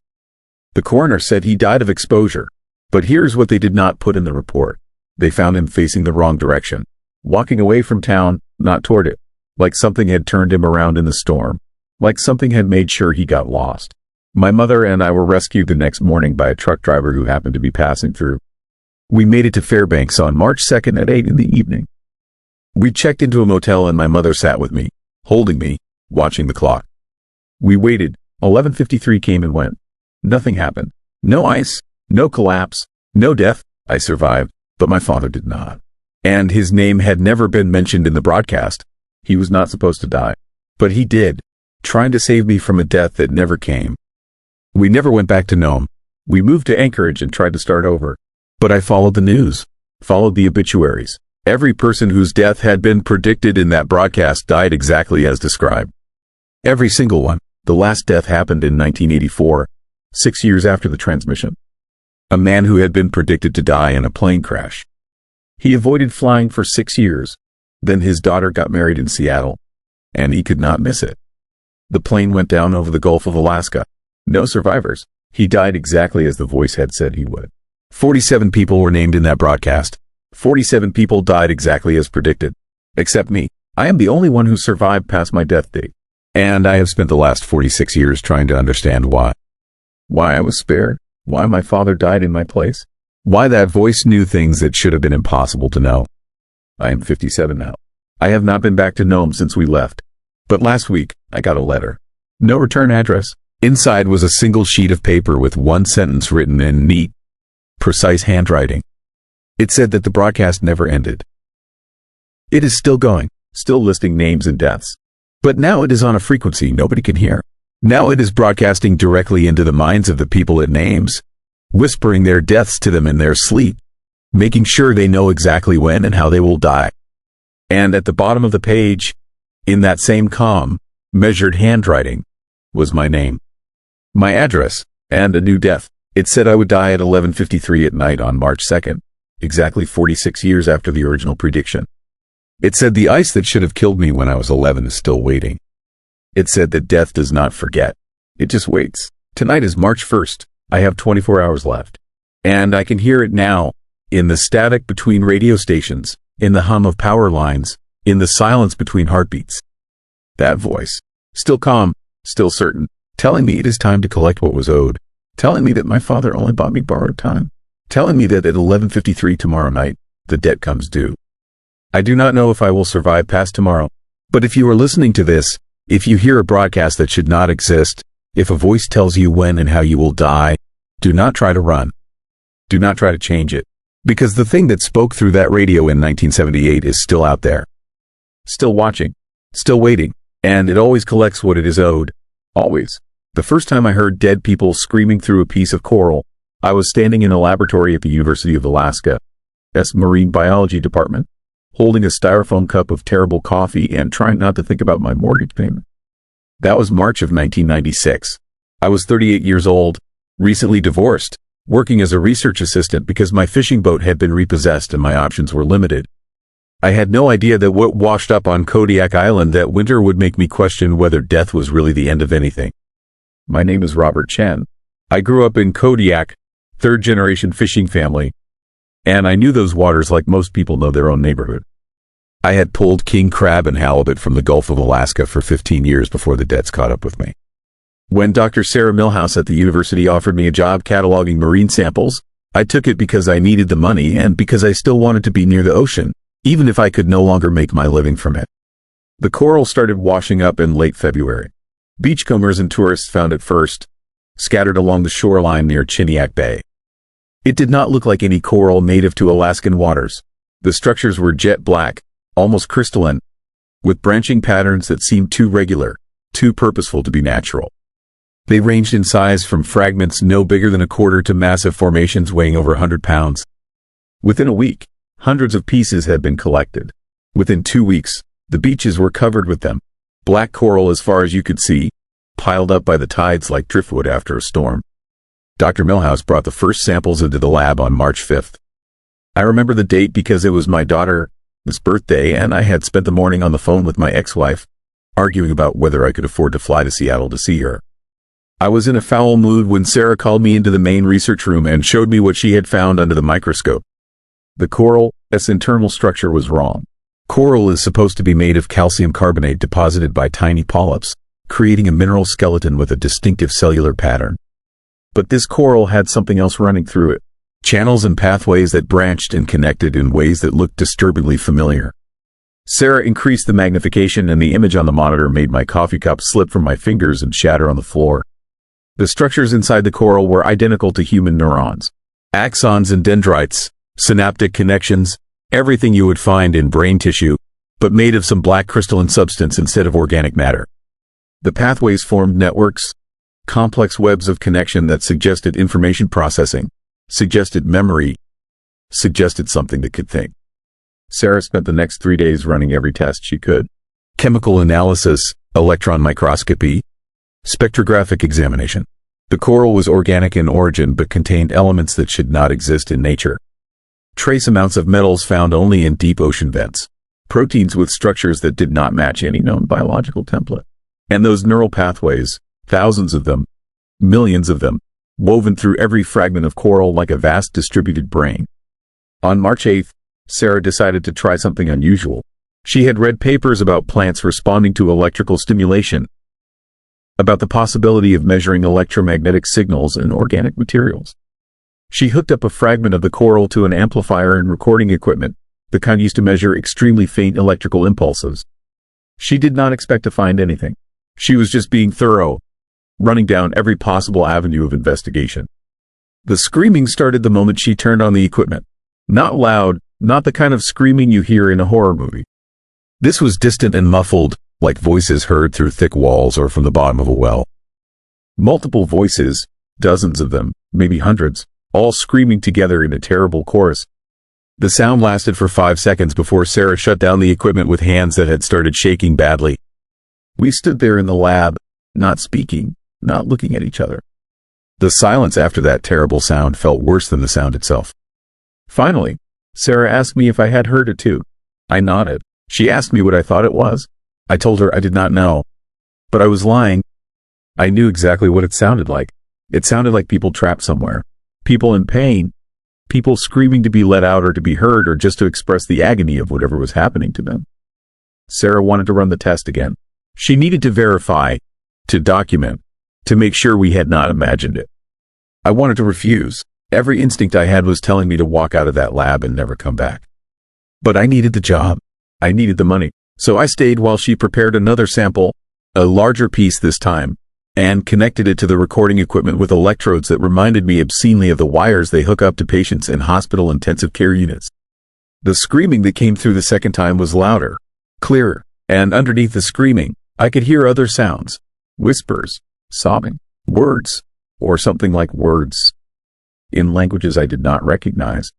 The coroner said he died of exposure, but here's what they did not put in the report. They found him facing the wrong direction, walking away from town, not toward it, like something had turned him around in the storm. Like something had made sure he got lost. My mother and I were rescued the next morning by a truck driver who happened to be passing through. We made it to Fairbanks on March 2nd at 8 in the evening. We checked into a motel and my mother sat with me, holding me, watching the clock. We waited. 11:53 came and went. Nothing happened. No ice, no collapse, no death. I survived, but my father did not. And his name had never been mentioned in the broadcast. He was not supposed to die. But he did, trying to save me from a death that never came. We never went back to Nome. We moved to Anchorage and tried to start over. But I followed the news, followed the obituaries. Every person whose death had been predicted in that broadcast died exactly as described. Every single one. The last death happened in 1984, 6 years after the transmission. A man who had been predicted to die in a plane crash. He avoided flying for 6 years. Then his daughter got married in Seattle, and he could not miss it. The plane went down over the Gulf of Alaska. No survivors. He died exactly as the voice had said he would. 47 people were named in that broadcast. 47 people died exactly as predicted. Except me. I am the only one who survived past my death date. And I have spent the last 46 years trying to understand why. Why I was spared. Why my father died in my place. Why that voice knew things that should have been impossible to know. I am 57 now. I have not been back to Nome since we left. But last week, I got a letter. No return address. Inside was a single sheet of paper with one sentence written in neat, precise handwriting. It said that the broadcast never ended. It is still going, still listing names and deaths. But now it is on a frequency nobody can hear. Now it is broadcasting directly into the minds of the people it names, whispering their deaths to them in their sleep, making sure they know exactly when and how they will die. And at the bottom of the page, in that same calm, measured handwriting, was my name, my address, and a new death. It said I would die at 11:53 at night on March 2nd, exactly 46 years after the original prediction. It said the ice that should have killed me when I was 11 is still waiting. It said that death does not forget. It just waits. Tonight is March 1st. I have 24 hours left. And I can hear it now, in the static between radio stations, in the hum of power lines, in the silence between heartbeats. That voice, still calm, still certain, telling me it is time to collect what was owed, telling me that my father only bought me borrowed time, telling me that at 11:53 tomorrow night, the debt comes due. I do not know if I will survive past tomorrow, but if you are listening to this, if you hear a broadcast that should not exist, if a voice tells you when and how you will die, do not try to run. Do not try to change it. Because the thing that spoke through that radio in 1978 is still out there. Still watching. Still waiting. And it always collects what it is owed. Always. The first time I heard dead people screaming through a piece of coral, I was standing in a laboratory at the University of Alaska's marine biology department, holding a styrofoam cup of terrible coffee and trying not to think about my mortgage payment. That was March of 1996. I was 38 years old, recently divorced, working as a research assistant because my fishing boat had been repossessed and my options were limited. I had no idea that what washed up on Kodiak Island that winter would make me question whether death was really the end of anything. My name is Robert Chen. I grew up in Kodiak, third-generation fishing family, and I knew those waters like most people know their own neighborhood. I had pulled king crab and halibut from the Gulf of Alaska for 15 years before the debts caught up with me. When Dr. Sarah Milhouse at the university offered me a job cataloging marine samples, I took it because I needed the money and because I still wanted to be near the ocean, even if I could no longer make my living from it. The coral started washing up in late February. Beachcombers and tourists found it first, scattered along the shoreline near Chiniak Bay. It did not look like any coral native to Alaskan waters. The structures were jet black, almost crystalline, with branching patterns that seemed too regular, too purposeful to be natural. They ranged in size from fragments no bigger than a quarter to massive formations weighing over 100 pounds. Within a week, hundreds of pieces had been collected. Within 2 weeks, the beaches were covered with them. Black coral as far as you could see, piled up by the tides like driftwood after a storm. Dr. Milhouse brought the first samples into the lab on March 5th. I remember the date because it was my daughter's birthday and I had spent the morning on the phone with my ex-wife, arguing about whether I could afford to fly to Seattle to see her. I was in a foul mood when Sarah called me into the main research room and showed me what she had found under the microscope. The coral's internal structure was wrong. Coral is supposed to be made of calcium carbonate deposited by tiny polyps, creating a mineral skeleton with a distinctive cellular pattern. But this coral had something else running through it. Channels and pathways that branched and connected in ways that looked disturbingly familiar. Sarah increased the magnification and the image on the monitor made my coffee cup slip from my fingers and shatter on the floor. The structures inside the coral were identical to human neurons. Axons and dendrites, synaptic connections, everything you would find in brain tissue, but made of some black crystalline substance instead of organic matter. The pathways formed networks, complex webs of connection that suggested information processing, suggested memory, suggested something that could think. Sarah spent the next 3 days running every test she could. Chemical analysis, electron microscopy, spectrographic examination. The coral was organic in origin but contained elements that should not exist in nature. Trace amounts of metals found only in deep ocean vents. Proteins with structures that did not match any known biological template. And those neural pathways, thousands of them, millions of them, woven through every fragment of coral like a vast distributed brain. On March 8th, Sarah decided to try something unusual. She had read papers about plants responding to electrical stimulation, about the possibility of measuring electromagnetic signals in organic materials. She hooked up a fragment of the coral to an amplifier and recording equipment, the kind used to measure extremely faint electrical impulses. She did not expect to find anything. She was just being thorough, running down every possible avenue of investigation. The screaming started the moment she turned on the equipment. Not loud, not the kind of screaming you hear in a horror movie. This was distant and muffled, like voices heard through thick walls or from the bottom of a well. Multiple voices, dozens of them, maybe hundreds, all screaming together in a terrible chorus. The sound lasted for 5 seconds before Sarah shut down the equipment with hands that had started shaking badly. We stood there in the lab, not speaking, not looking at each other. The silence after that terrible sound felt worse than the sound itself. Finally, Sarah asked me if I had heard it too. I nodded. She asked me what I thought it was. I told her I did not know. But I was lying. I knew exactly what it sounded like. It sounded like people trapped somewhere. People in pain. People screaming to be let out or to be heard or just to express the agony of whatever was happening to them. Sarah wanted to run the test again. She needed to verify, to document, to make sure we had not imagined it. I wanted to refuse. Every instinct I had was telling me to walk out of that lab and never come back. But I needed the job. I needed the money. So I stayed while she prepared another sample, a larger piece this time, and connected it to the recording equipment with electrodes that reminded me obscenely of the wires they hook up to patients in hospital intensive care units. The screaming that came through the second time was louder, clearer, and underneath the screaming, I could hear other sounds, whispers, sobbing, words, or something like words, in languages I did not recognize.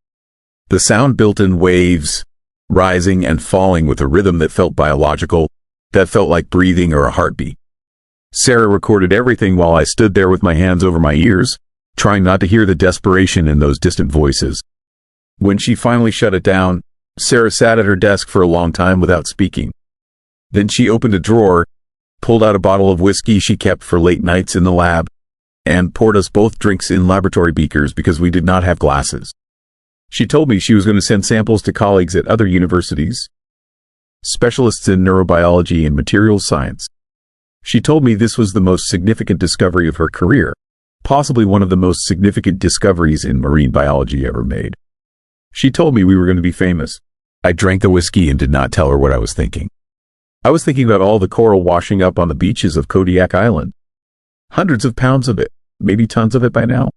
The sound built in waves, rising and falling with a rhythm that felt biological, that felt like breathing or a heartbeat. Sarah recorded everything while I stood there with my hands over my ears, trying not to hear the desperation in those distant voices. When she finally shut it down, Sarah sat at her desk for a long time without speaking. Then she opened a drawer, pulled out a bottle of whiskey she kept for late nights in the lab, and poured us both drinks in laboratory beakers because we did not have glasses. She told me she was going to send samples to colleagues at other universities, specialists in neurobiology and materials science. She told me this was the most significant discovery of her career, possibly one of the most significant discoveries in marine biology ever made. She told me we were going to be famous. I drank the whiskey and did not tell her what I was thinking. I was thinking about all the coral washing up on the beaches of Kodiak Island. Hundreds of pounds of it, maybe tons of it by now.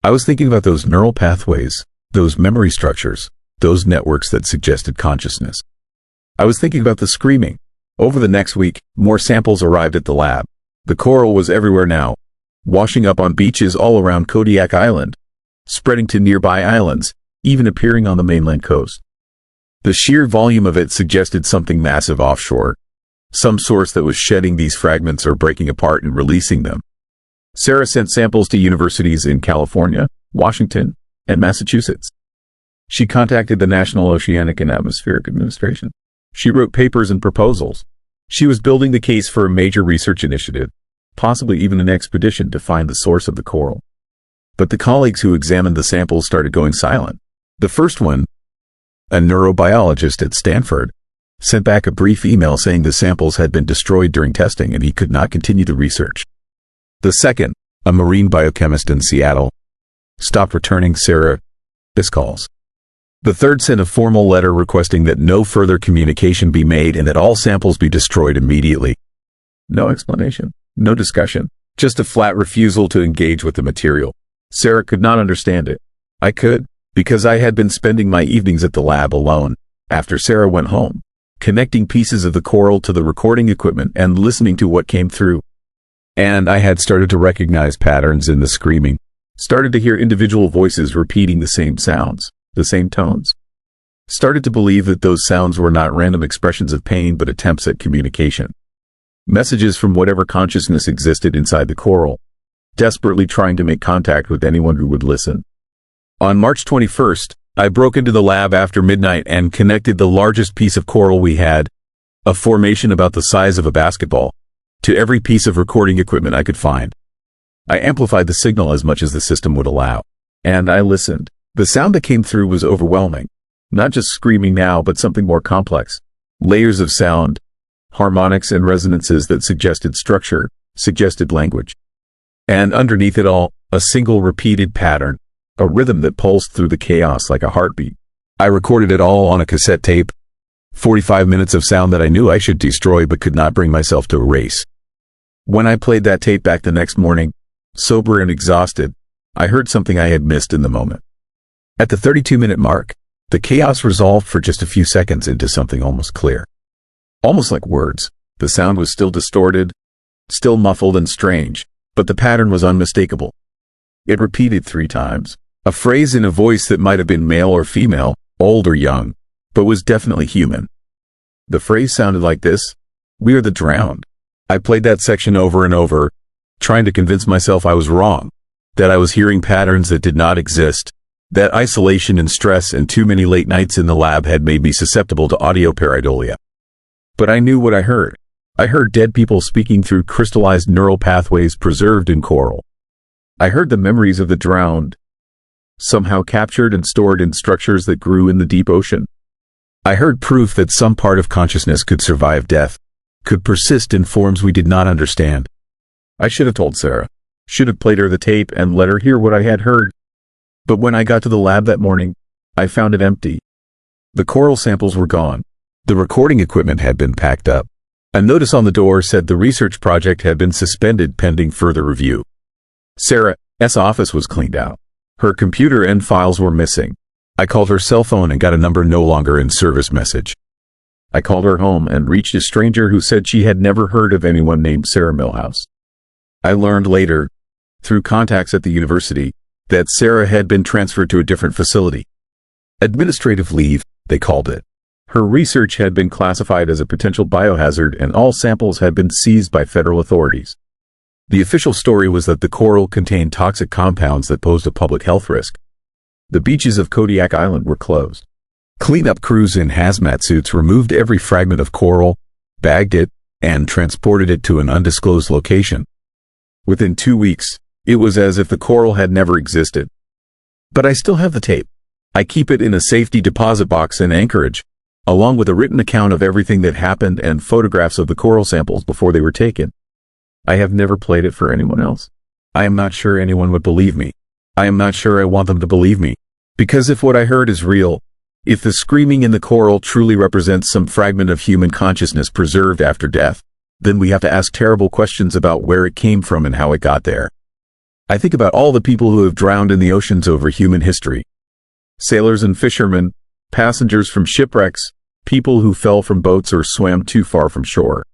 I was thinking about those neural pathways, those memory structures, those networks that suggested consciousness. I was thinking about the screaming. Over the next week, more samples arrived at the lab. The coral was everywhere now, washing up on beaches all around Kodiak Island, spreading to nearby islands, even appearing on the mainland coast. The sheer volume of it suggested something massive offshore, some source that was shedding these fragments or breaking apart and releasing them. Sarah sent samples to universities in California, Washington, and Massachusetts. She contacted the National Oceanic and Atmospheric Administration. She wrote papers and proposals. She was building the case for a major research initiative, possibly even an expedition to find the source of the coral. But the colleagues who examined the samples started going silent. The first one, a neurobiologist at Stanford, sent back a brief email saying the samples had been destroyed during testing and he could not continue the research. The second, a marine biochemist in Seattle, stopped returning Sarah's calls. The third sent a formal letter requesting that no further communication be made and that all samples be destroyed immediately. No explanation, no discussion, just a flat refusal to engage with the material. Sarah could not understand it. I could, because I had been spending my evenings at the lab alone, after Sarah went home, connecting pieces of the coral to the recording equipment and listening to what came through. And I had started to recognize patterns in the screaming, started to hear individual voices repeating the same sounds, the same tones. Started to believe that those sounds were not random expressions of pain but attempts at communication. Messages from whatever consciousness existed inside the coral, desperately trying to make contact with anyone who would listen. On March 21st, I broke into the lab after midnight and connected the largest piece of coral we had, a formation about the size of a basketball, to every piece of recording equipment I could find. I amplified the signal as much as the system would allow, and I listened. The sound that came through was overwhelming. Not just screaming now, but something more complex. Layers of sound, harmonics and resonances that suggested structure, suggested language. And underneath it all, a single repeated pattern, a rhythm that pulsed through the chaos like a heartbeat. I recorded it all on a cassette tape, 45 minutes of sound that I knew I should destroy but could not bring myself to erase. When I played that tape back the next morning, sober and exhausted, I heard something I had missed in the moment. At the 32-minute mark, the chaos resolved for just a few seconds into something almost clear. Almost like words. The sound was still distorted, still muffled and strange, but the pattern was unmistakable. It repeated 3 times, a phrase in a voice that might have been male or female, old or young, but was definitely human. The phrase sounded like this: "We are the drowned." I played that section over and over, trying to convince myself I was wrong, that I was hearing patterns that did not exist, that isolation and stress and too many late nights in the lab had made me susceptible to audio pareidolia. But I knew what I heard. I heard dead people speaking through crystallized neural pathways preserved in coral. I heard the memories of the drowned, somehow captured and stored in structures that grew in the deep ocean. I heard proof that some part of consciousness could survive death, could persist in forms we did not understand. I should have told Sarah, should have played her the tape and let her hear what I had heard. But when I got to the lab that morning, I found it empty. The coral samples were gone. The recording equipment had been packed up. A notice on the door said the research project had been suspended pending further review. Sarah's office was cleaned out. Her computer and files were missing. I called her cell phone and got a number no longer in service message. I called her home and reached a stranger who said she had never heard of anyone named Sarah Milhouse. I learned later, through contacts at the university, that Sarah had been transferred to a different facility. Administrative leave, they called it. Her research had been classified as a potential biohazard and all samples had been seized by federal authorities. The official story was that the coral contained toxic compounds that posed a public health risk. The beaches of Kodiak Island were closed. Cleanup crews in hazmat suits removed every fragment of coral, bagged it, and transported it to an undisclosed location. Within 2 weeks, it was as if the coral had never existed. But I still have the tape. I keep it in a safety deposit box in Anchorage, along with a written account of everything that happened and photographs of the coral samples before they were taken. I have never played it for anyone else. I am not sure anyone would believe me. I am not sure I want them to believe me. Because if what I heard is real, if the screaming in the coral truly represents some fragment of human consciousness preserved after death, then we have to ask terrible questions about where it came from and how it got there. I think about all the people who have drowned in the oceans over human history. Sailors and fishermen, passengers from shipwrecks, people who fell from boats or swam too far from shore.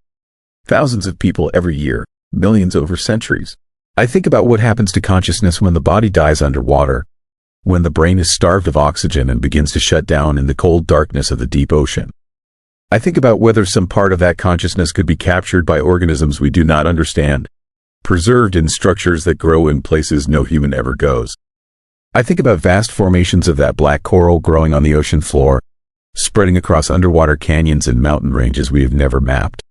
Thousands of people every year, millions over centuries. I think about what happens to consciousness when the body dies underwater, when the brain is starved of oxygen and begins to shut down in the cold darkness of the deep ocean. I think about whether some part of that consciousness could be captured by organisms we do not understand, preserved in structures that grow in places no human ever goes. I think about vast formations of that black coral growing on the ocean floor, spreading across underwater canyons and mountain ranges we have never mapped.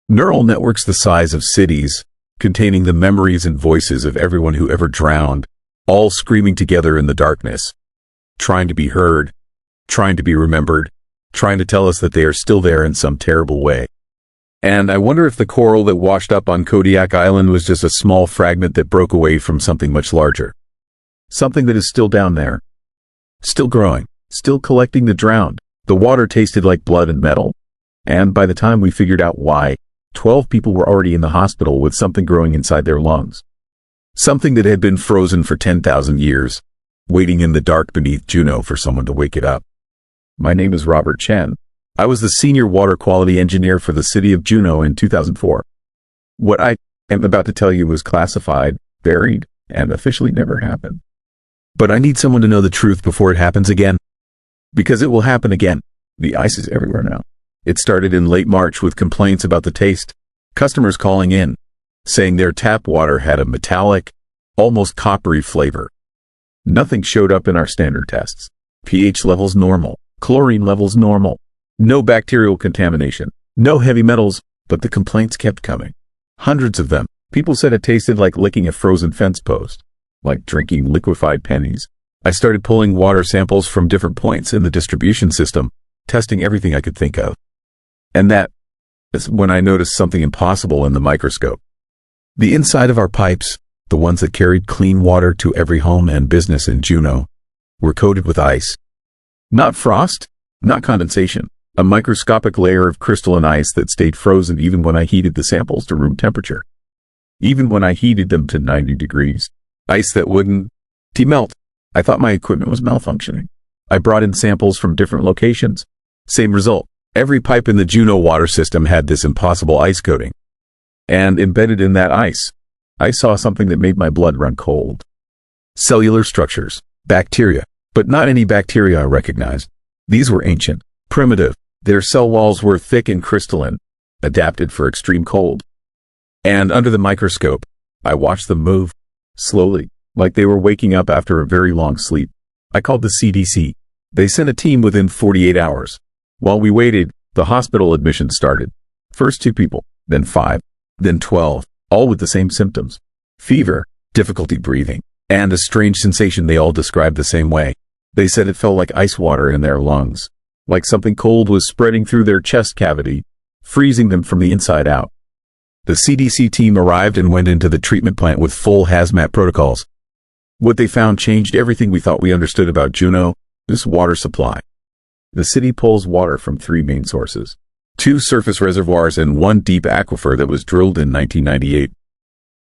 Neural networks the size of cities, containing the memories and voices of everyone who ever drowned, all screaming together in the darkness, trying to be heard, trying to be remembered, trying to tell us that they are still there in some terrible way. And I wonder if the coral that washed up on Kodiak Island was just a small fragment that broke away from something much larger. Something that is still down there. Still growing, still collecting the drowned. The water tasted like blood and metal. And by the time we figured out why, 12 people were already in the hospital with something growing inside their lungs. Something that had been frozen for 10,000 years, waiting in the dark beneath Juneau for someone to wake it up. My name is Robert Chen. I was the senior water quality engineer for the city of Juneau in 2004. What I am about to tell you was classified, buried, and officially never happened. But I need someone to know the truth before it happens again. Because it will happen again. The ice is everywhere now. It started in late March with complaints about the taste. Customers calling in, saying their tap water had a metallic, almost coppery flavor. Nothing showed up in our standard tests. pH levels normal, chlorine levels normal, no bacterial contamination, no heavy metals, but the complaints kept coming. Hundreds of them. People said it tasted like licking a frozen fence post, like drinking liquefied pennies. I started pulling water samples from different points in the distribution system, testing everything I could think of. And that is when I noticed something impossible in the microscope. The inside of our pipes, the ones that carried clean water to every home and business in Juneau, were coated with ice. Not frost, not condensation, a microscopic layer of crystalline ice that stayed frozen even when I heated the samples to room temperature. Even when I heated them to 90 degrees. Ice that wouldn't demelt. I thought my equipment was malfunctioning. I brought in samples from different locations. Same result. Every pipe in the Juneau water system had this impossible ice coating. And embedded in that ice, I saw something that made my blood run cold. Cellular structures, bacteria, but not any bacteria I recognized. These were ancient, primitive. Their cell walls were thick and crystalline, adapted for extreme cold. And under the microscope, I watched them move, slowly, like they were waking up after a very long sleep. I called the CDC. They sent a team within 48 hours. While we waited, the hospital admission started. First 2 people, then 5, then 12, all with the same symptoms. Fever, difficulty breathing, and a strange sensation they all described the same way. They said it felt like ice water in their lungs, like something cold was spreading through their chest cavity, freezing them from the inside out. The CDC team arrived and went into the treatment plant with full hazmat protocols. What they found changed everything we thought we understood about Juneau, this water supply. The city pulls water from 3 main sources. 2 surface reservoirs and 1 deep aquifer that was drilled in 1998.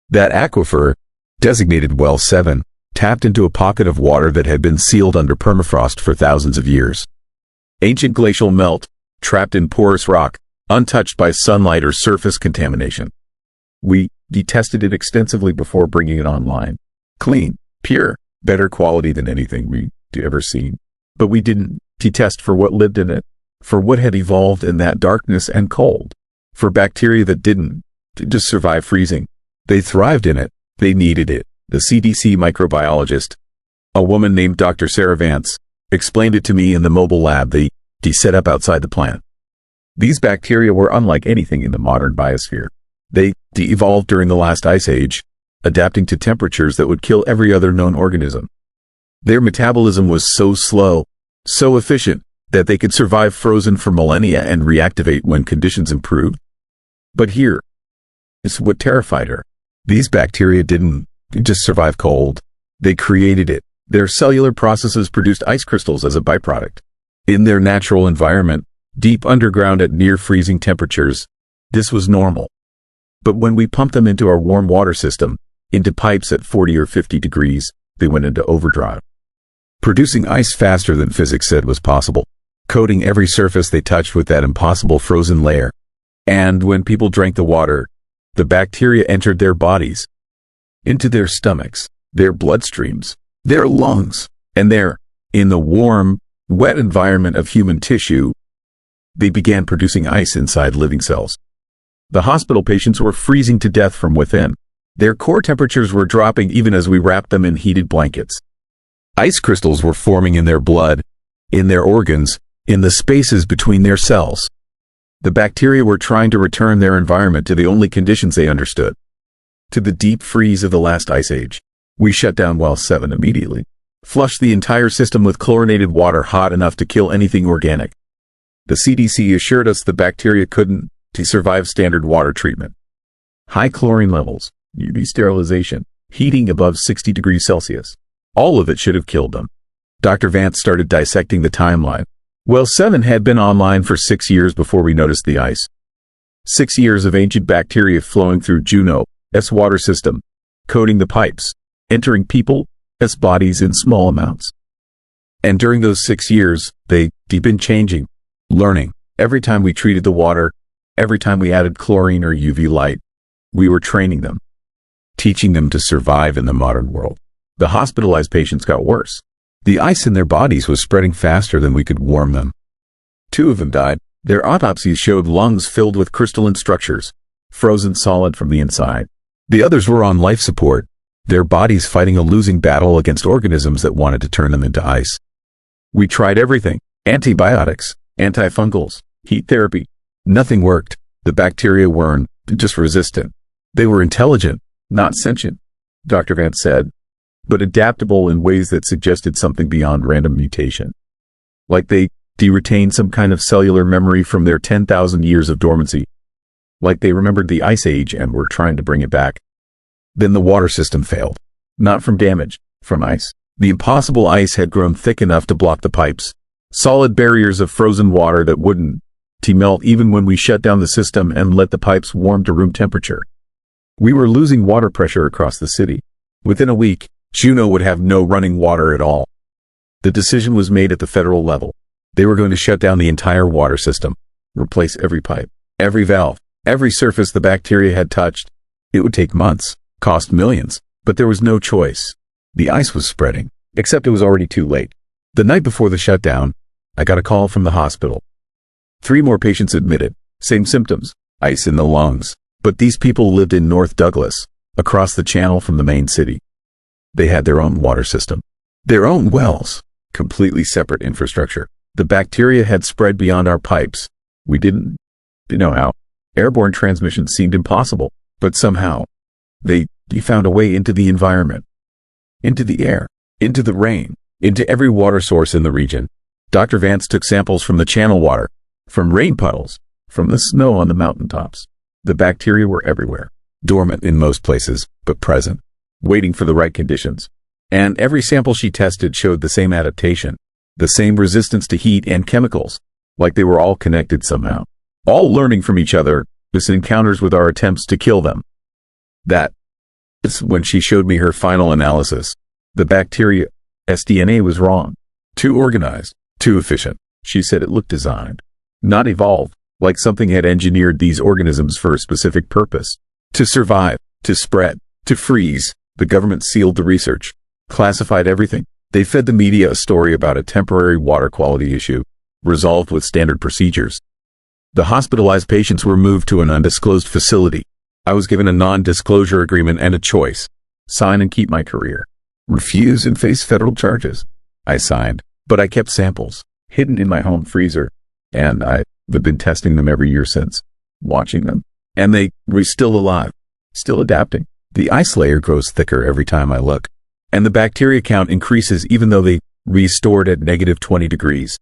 That aquifer, designated Well 7, tapped into a pocket of water that had been sealed under permafrost for thousands of years. Ancient glacial melt, trapped in porous rock, untouched by sunlight or surface contamination. We tested it extensively before bringing it online. Clean, pure, better quality than anything we'd ever seen. But we didn't test for what lived in it, for what had evolved in that darkness and cold, for bacteria that didn't just survive freezing. They thrived in it. They needed it. The CDC microbiologist, a woman named Dr. Sarah Vance, explained it to me in the mobile lab they set up outside the plant. These bacteria were unlike anything in the modern biosphere. They evolved during the last ice age, adapting to temperatures that would kill every other known organism. Their metabolism was so slow, so efficient, that they could survive frozen for millennia and reactivate when conditions improved. But here is what terrified her. These bacteria didn't just survive cold. They created it. Their cellular processes produced ice crystals as a byproduct. In their natural environment, deep underground at near freezing temperatures, this was normal. But when we pumped them into our warm water system, into pipes at 40 or 50 degrees, they went into overdrive. Producing ice faster than physics said was possible, coating every surface they touched with that impossible frozen layer. And when people drank the water, the bacteria entered their bodies, into their stomachs, their bloodstreams, their lungs, and there, in the warm, wet environment of human tissue, they began producing ice inside living cells. The hospital patients were freezing to death from within. Their core temperatures were dropping even as we wrapped them in heated blankets. Ice crystals were forming in their blood, in their organs, in the spaces between their cells. The bacteria were trying to return their environment to the only conditions they understood, to the deep freeze of the last ice age. We shut down Well 7 immediately, flushed the entire system with chlorinated water hot enough to kill anything organic. The CDC assured us the bacteria couldn't survive standard water treatment. High chlorine levels, UV sterilization, heating above 60 degrees Celsius. All of it should have killed them. Dr. Vance started dissecting the timeline. Well 7 had been online for 6 years before we noticed the ice. 6 years of ancient bacteria flowing through Juno's water system, coating the pipes, entering people's bodies in small amounts. And during those 6 years, they'd been changing, learning. Every time we treated the water, every time we added chlorine or UV light, we were training them, teaching them to survive in the modern world. The hospitalized patients got worse. The ice in their bodies was spreading faster than we could warm them. 2 of them died. Their autopsies showed lungs filled with crystalline structures, frozen solid from the inside. The others were on life support, their bodies fighting a losing battle against organisms that wanted to turn them into ice. We tried everything: antibiotics, antifungals, heat therapy. Nothing worked. The bacteria weren't just resistant. They were intelligent, not sentient, Dr. Vance said, but adaptable in ways that suggested something beyond random mutation. Like they retained some kind of cellular memory from their 10,000 years of dormancy. Like they remembered the ice age and were trying to bring it back. Then the water system failed. Not from damage, from ice. The impossible ice had grown thick enough to block the pipes. Solid barriers of frozen water that wouldn't melt even when we shut down the system and let the pipes warm to room temperature. We were losing water pressure across the city. Within a week, Juneau would have no running water at all. The decision was made at the federal level. They were going to shut down the entire water system, replace every pipe, every valve, every surface the bacteria had touched. It would take months, cost millions, but there was no choice. The ice was spreading, except it was already too late. The night before the shutdown, I got a call from the hospital. 3 more patients admitted, same symptoms, ice in the lungs. But these people lived in North Douglas, across the channel from the main city. They had their own water system, their own wells, completely separate infrastructure. The bacteria had spread beyond our pipes. We didn't know how. Airborne transmission seemed impossible, but somehow, they found a way into the environment, into the air, into the rain, into every water source in the region. Dr. Vance took samples from the channel water, from rain puddles, from the snow on the mountaintops. The bacteria were everywhere, dormant in most places, but present, waiting for the right conditions. And every sample she tested showed the same adaptation, the same resistance to heat and chemicals, like they were all connected somehow. all learning from each other, this encounters with our attempts to kill them. That is when she showed me her final analysis. The bacteria's DNA was wrong. Too organized, too efficient. She said it looked designed, not evolved, like something had engineered these organisms for a specific purpose. To survive, to spread, to freeze. The government sealed the research, classified everything. They fed the media a story about a temporary water quality issue, resolved with standard procedures. The hospitalized patients were moved to an undisclosed facility. I was given a non-disclosure agreement and a choice. Sign and keep my career. Refuse and face federal charges. I signed, but I kept samples, hidden in my home freezer, and I've been testing them every year since, watching them. And they were still alive, still adapting. The ice layer grows thicker every time I look, and the bacteria count increases even though they restored at -20 degrees,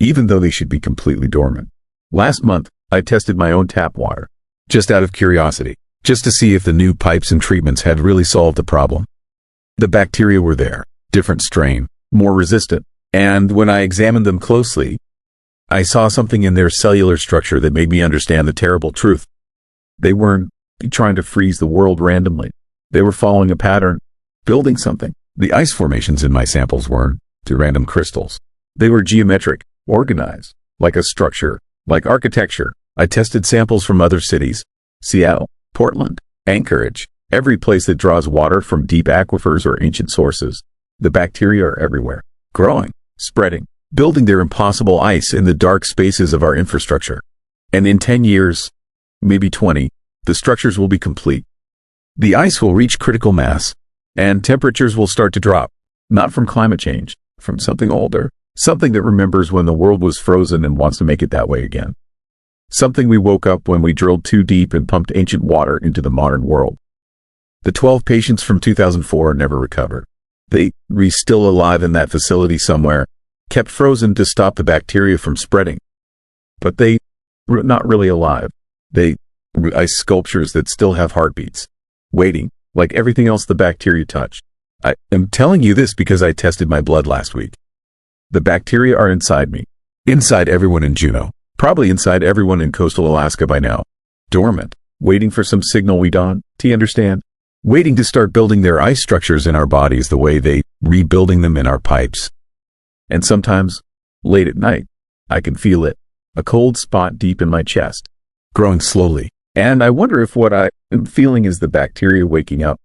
even though they should be completely dormant. Last month, I tested my own tap water, just out of curiosity, just to see if the new pipes and treatments had really solved the problem. The bacteria were there, different strain, more resistant, and when I examined them closely, I saw something in their cellular structure that made me understand the terrible truth. They weren't trying to freeze the world randomly. They were following a pattern, building something. The ice formations in my samples weren't random crystals. They were geometric, organized, like a structure, like architecture. I tested samples from other cities, Seattle, Portland, Anchorage, every place that draws water from deep aquifers or ancient sources. The bacteria are everywhere, growing, spreading, building their impossible ice in the dark spaces of our infrastructure. And in 10 years, maybe 20, the structures will be complete. The ice will reach critical mass, and temperatures will start to drop, not from climate change, from something older, something that remembers when the world was frozen and wants to make it that way again. Something we woke up when we drilled too deep and pumped ancient water into the modern world. The 12 patients from 2004 never recovered. They were still alive in that facility somewhere, kept frozen to stop the bacteria from spreading. But they were not really alive. They were ice sculptures that still have heartbeats, waiting, like everything else the bacteria touched. I am telling you this because I tested my blood last week. The bacteria are inside me, inside everyone in Juneau, probably inside everyone in coastal Alaska by now, dormant, waiting for some signal we don't understand, waiting to start building their ice structures in our bodies the way they rebuilding them in our pipes. And sometimes, late at night, I can feel it, a cold spot deep in my chest, growing slowly. And I wonder if what I am feeling is the bacteria waking up,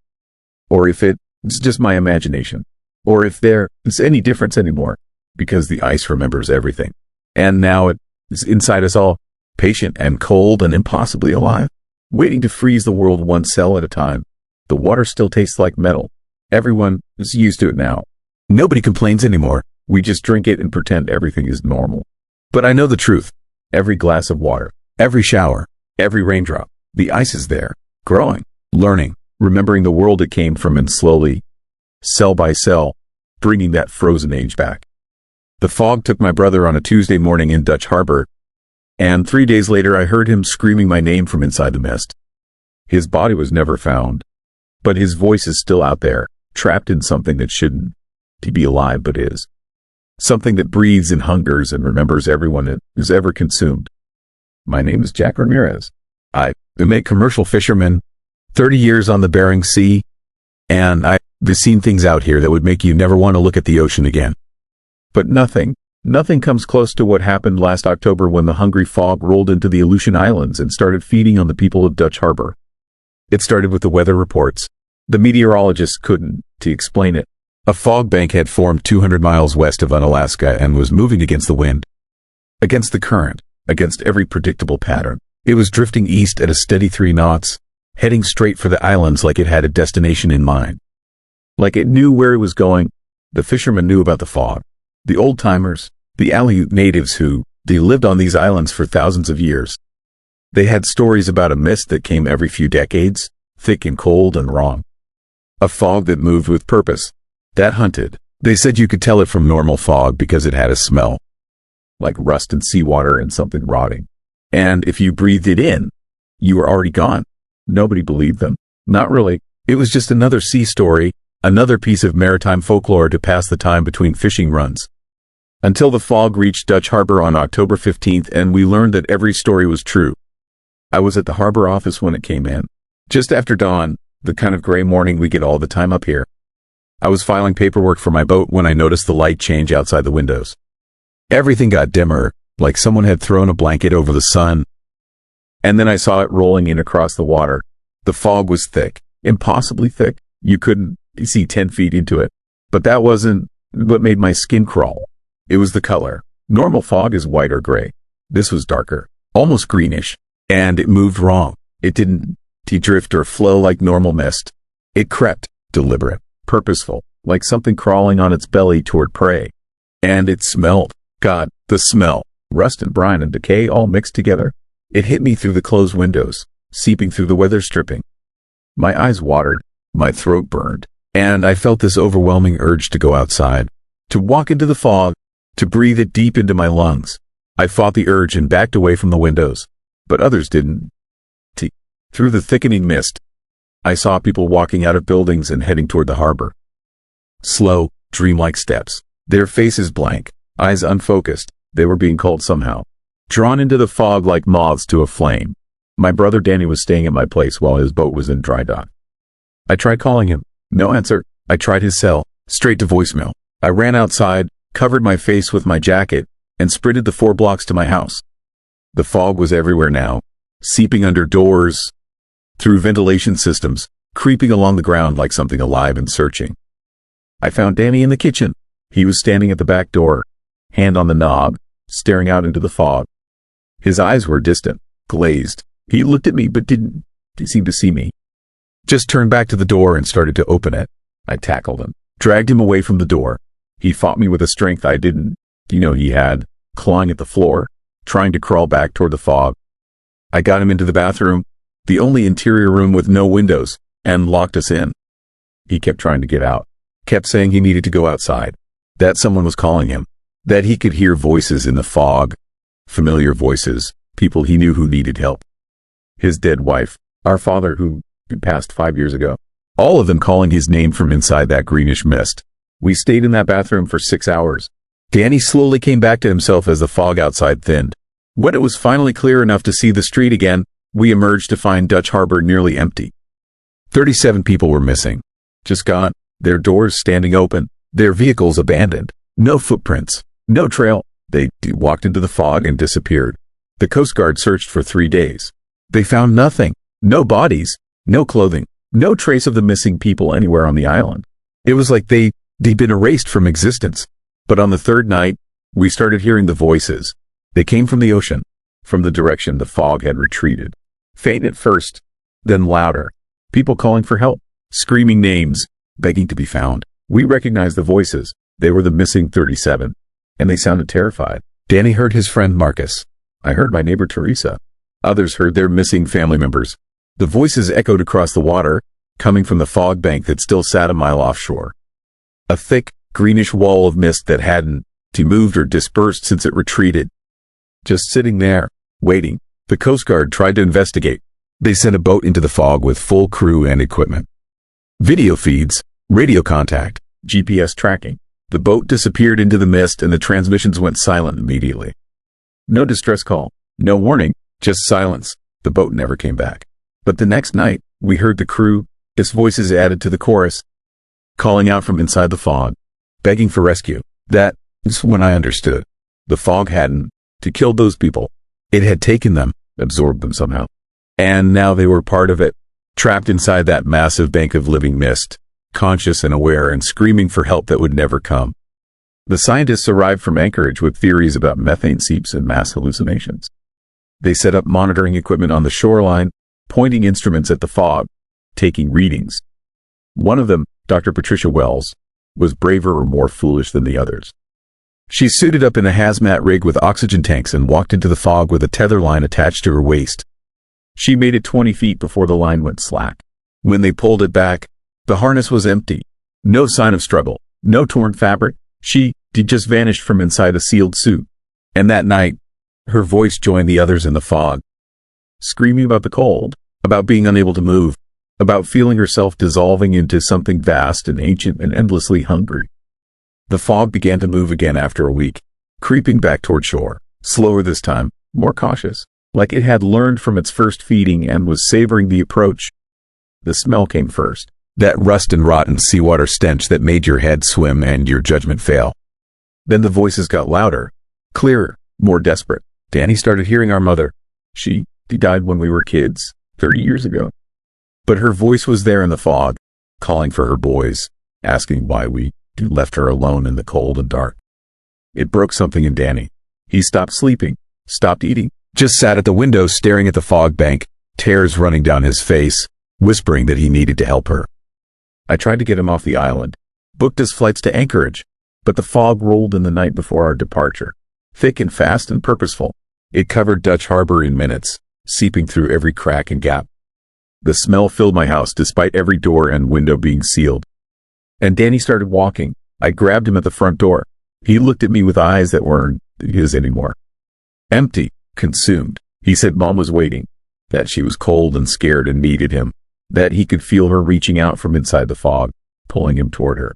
or if it's just my imagination, or if there is any difference anymore, because the ice remembers everything. And now it is inside us all, patient and cold and impossibly alive, waiting to freeze the world one cell at a time. The water still tastes like metal. Everyone is used to it now. Nobody complains anymore. We just drink it and pretend everything is normal. But I know the truth. Every glass of water, every shower, every raindrop, the ice is there, growing, learning, remembering the world it came from, and slowly, cell by cell, bringing that frozen age back. The fog took my brother on a Tuesday morning in Dutch Harbor, and 3 days later I heard him screaming my name from inside the mist. His body was never found, but his voice is still out there, trapped in something that shouldn't be alive but is. Something that breathes and hungers and remembers everyone it has ever consumed. My name is Jack Ramirez. I am a commercial fisherman, 30 years on the Bering Sea, and I've seen things out here that would make you never want to look at the ocean again. But nothing comes close to what happened last October when the hungry fog rolled into the Aleutian Islands and started feeding on the people of Dutch Harbor. It started with the weather reports. The meteorologists couldn't explain it. A fog bank had formed 200 miles west of Unalaska and was moving against the wind, against the current, against every predictable pattern. It was drifting east at a steady 3 knots, heading straight for the islands like it had a destination in mind. Like it knew where it was going. The fishermen knew about the fog. The old-timers, the Aleut natives who lived on these islands for thousands of years. They had stories about a mist that came every few decades, thick and cold and wrong. A fog that moved with purpose, that hunted. They said you could tell it from normal fog because it had a smell, like rust and seawater and something rotting. And if you breathed it in, you were already gone. Nobody believed them. Not really. It was just another sea story, another piece of maritime folklore to pass the time between fishing runs. Until the fog reached Dutch Harbor on October 15th and we learned that every story was true. I was at the harbor office when it came in. Just after dawn, the kind of gray morning we get all the time up here. I was filing paperwork for my boat when I noticed the light change outside the windows. Everything got dimmer, like someone had thrown a blanket over the sun. And then I saw it rolling in across the water. The fog was thick, impossibly thick. You couldn't see 10 feet into it. But that wasn't what made my skin crawl. It was the color. Normal fog is white or gray. This was darker, almost greenish. And it moved wrong. It didn't drift or flow like normal mist. It crept, deliberate, purposeful, like something crawling on its belly toward prey. And it smelled. God, the smell. Rust and brine and decay all mixed together. It hit me through the closed windows, seeping through the weather stripping. My eyes watered, my throat burned, and I felt this overwhelming urge to go outside, to walk into the fog, to breathe it deep into my lungs. I fought the urge and backed away from the windows, but others didn't. Through the thickening mist, I saw people walking out of buildings and heading toward the harbor. Slow, dreamlike steps, their faces blank, eyes unfocused. They were being called somehow, drawn into the fog like moths to a flame. My brother Danny was staying at my place while his boat was in dry dock. I tried calling him. No answer. I tried his cell. Straight to voicemail. I ran outside, covered my face with my jacket, and sprinted the 4 blocks to my house. The fog was everywhere now, seeping under doors, through ventilation systems, creeping along the ground like something alive and searching. I found Danny in the kitchen. He was standing at the back door, hand on the knob, staring out into the fog. His eyes were distant, glazed. He looked at me but didn't seem to see me. Just turned back to the door and started to open it. I tackled him, dragged him away from the door. He fought me with a strength I didn't, he had, clawing at the floor, trying to crawl back toward the fog. I got him into the bathroom, the only interior room with no windows, and locked us in. He kept trying to get out, kept saying he needed to go outside, that someone was calling him, that he could hear voices in the fog, familiar voices, people he knew who needed help. His dead wife, our father who passed 5 years ago, all of them calling his name from inside that greenish mist. We stayed in that bathroom for 6 hours. Danny slowly came back to himself as the fog outside thinned. When it was finally clear enough to see the street again, we emerged to find Dutch Harbor nearly empty. 37 people were missing. Just gone, their doors standing open, their vehicles abandoned. No footprints, no trail. They walked into the fog and disappeared. The Coast Guard searched for 3 days. They found nothing. No bodies, no clothing, no trace of the missing people anywhere on the island. It was like they'd been erased from existence. But on the 3rd night, we started hearing the voices. They came from the ocean, from the direction the fog had retreated. Faint at first, then louder. People calling for help, screaming names, begging to be found. We recognized the voices. They were the missing 37, and they sounded terrified. Danny heard his friend Marcus. I heard my neighbor Teresa. Others heard their missing family members. The voices echoed across the water, coming from the fog bank that still sat a mile offshore. A thick, greenish wall of mist that hadn't moved or dispersed since it retreated. Just sitting there, waiting. The Coast Guard tried to investigate. They sent a boat into the fog with full crew and equipment. Video feeds, radio contact, GPS tracking. The boat disappeared into the mist and the transmissions went silent immediately. No distress call, no warning, just silence. The boat never came back. But the next night, we heard the crew, its voices added to the chorus, calling out from inside the fog, begging for rescue. That is when I understood. The fog hadn't killed those people. It had taken them, absorbed them somehow. And now they were part of it, trapped inside that massive bank of living mist, conscious and aware and screaming for help that would never come. The scientists arrived from Anchorage with theories about methane seeps and mass hallucinations. They set up monitoring equipment on the shoreline, pointing instruments at the fog, taking readings. One of them, Dr. Patricia Wells, was braver or more foolish than the others. She suited up in a hazmat rig with oxygen tanks and walked into the fog with a tether line attached to her waist. She made it 20 feet before the line went slack. When they pulled it back, the harness was empty. No sign of struggle, no torn fabric. She just vanished from inside a sealed suit. And that night, her voice joined the others in the fog, screaming about the cold, about being unable to move, about feeling herself dissolving into something vast and ancient and endlessly hungry. The fog began to move again after a week. creeping back toward shore, slower this time, more cautious, like it had learned from its first feeding and was savoring the approach. The smell came first, that rust and rotten seawater stench that made your head swim and your judgment fail. Then the voices got louder, clearer, more desperate. Danny started hearing our mother. She died when we were kids, 30 years ago. But her voice was there in the fog, calling for her boys, asking why we left her alone in the cold and dark. It broke something in Danny. He stopped sleeping, stopped eating, just sat at the window staring at the fog bank, tears running down his face, whispering that he needed to help her. I tried to get him off the island, booked his flights to Anchorage, but the fog rolled in the night before our departure, thick and fast and purposeful. It covered Dutch Harbor in minutes, seeping through every crack and gap. The smell filled my house despite every door and window being sealed. And Danny started walking. I grabbed him at the front door. He looked at me with eyes that weren't his anymore. Empty, consumed. He said Mom was waiting, that she was cold and scared and needed him, that he could feel her reaching out from inside the fog, pulling him toward her.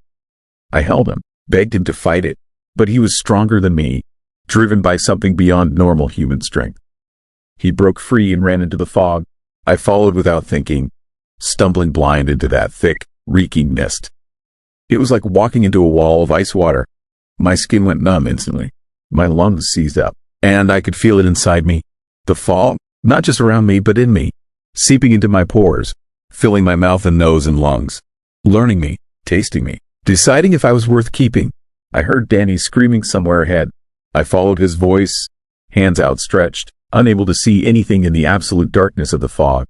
I held him, begged him to fight it, but he was stronger than me, driven by something beyond normal human strength. He broke free and ran into the fog. I followed without thinking, stumbling blind into that thick, reeking mist. It was like walking into a wall of ice water. My skin went numb instantly. My lungs seized up, and I could feel it inside me. The fog, not just around me, but in me, seeping into my pores, filling my mouth and nose and lungs, learning me, tasting me, deciding if I was worth keeping. I heard Danny screaming somewhere ahead. I followed his voice, hands outstretched, unable to see anything in the absolute darkness of the fog.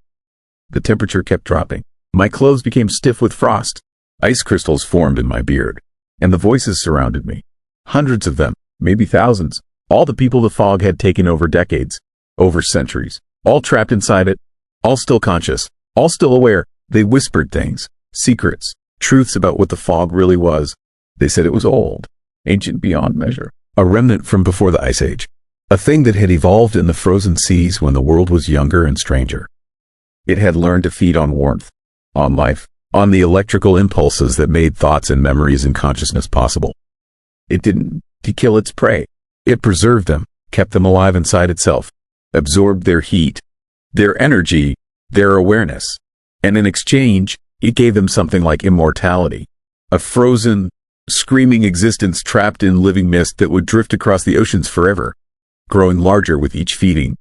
The temperature kept dropping. My clothes became stiff with frost. Ice crystals formed in my beard, and the voices surrounded me. Hundreds of them, maybe thousands, all the people the fog had taken over decades, over centuries, all trapped inside it, all still conscious, all still aware. They whispered things, secrets, truths about what the fog really was. They said it was old, ancient beyond measure, a remnant from before the Ice Age, a thing that had evolved in the frozen seas when the world was younger and stranger. It had learned to feed on warmth, on life, on the electrical impulses that made thoughts and memories and consciousness possible. It didn't kill its prey. It preserved them, kept them alive inside itself, absorbed their heat, their energy, their awareness, and in exchange, it gave them something like immortality, a frozen, screaming existence trapped in living mist that would drift across the oceans forever, growing larger with each feeding,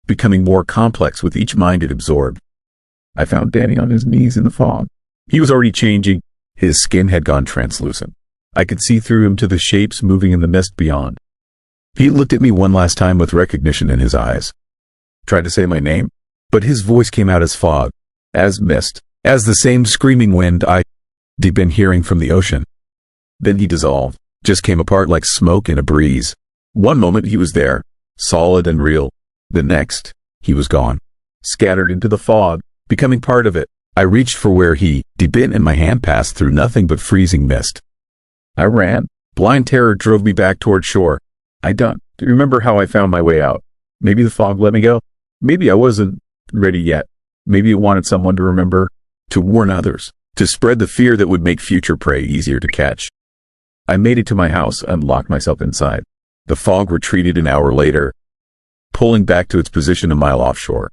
becoming more complex with each mind it absorbed. I found Danny on his knees in the fog. He was already changing. His skin had gone translucent. I could see through him to the shapes moving in the mist beyond. He looked at me one last time with recognition in his eyes. Tried to say my name, but his voice came out as fog, as mist, as the same screaming wind I'd been hearing from the ocean. Then he dissolved, just came apart like smoke in a breeze. One moment he was there, solid and real. The next, he was gone, scattered into the fog, becoming part of it. I reached for where he'd been and my hand passed through nothing but freezing mist. I ran. Blind terror drove me back toward shore. I don't remember how I found my way out. Maybe the fog let me go. Maybe I wasn't ready yet. Maybe it wanted someone to remember, to warn others, to spread the fear that would make future prey easier to catch. I made it to my house and locked myself inside. The fog retreated an hour later, pulling back to its position a mile offshore.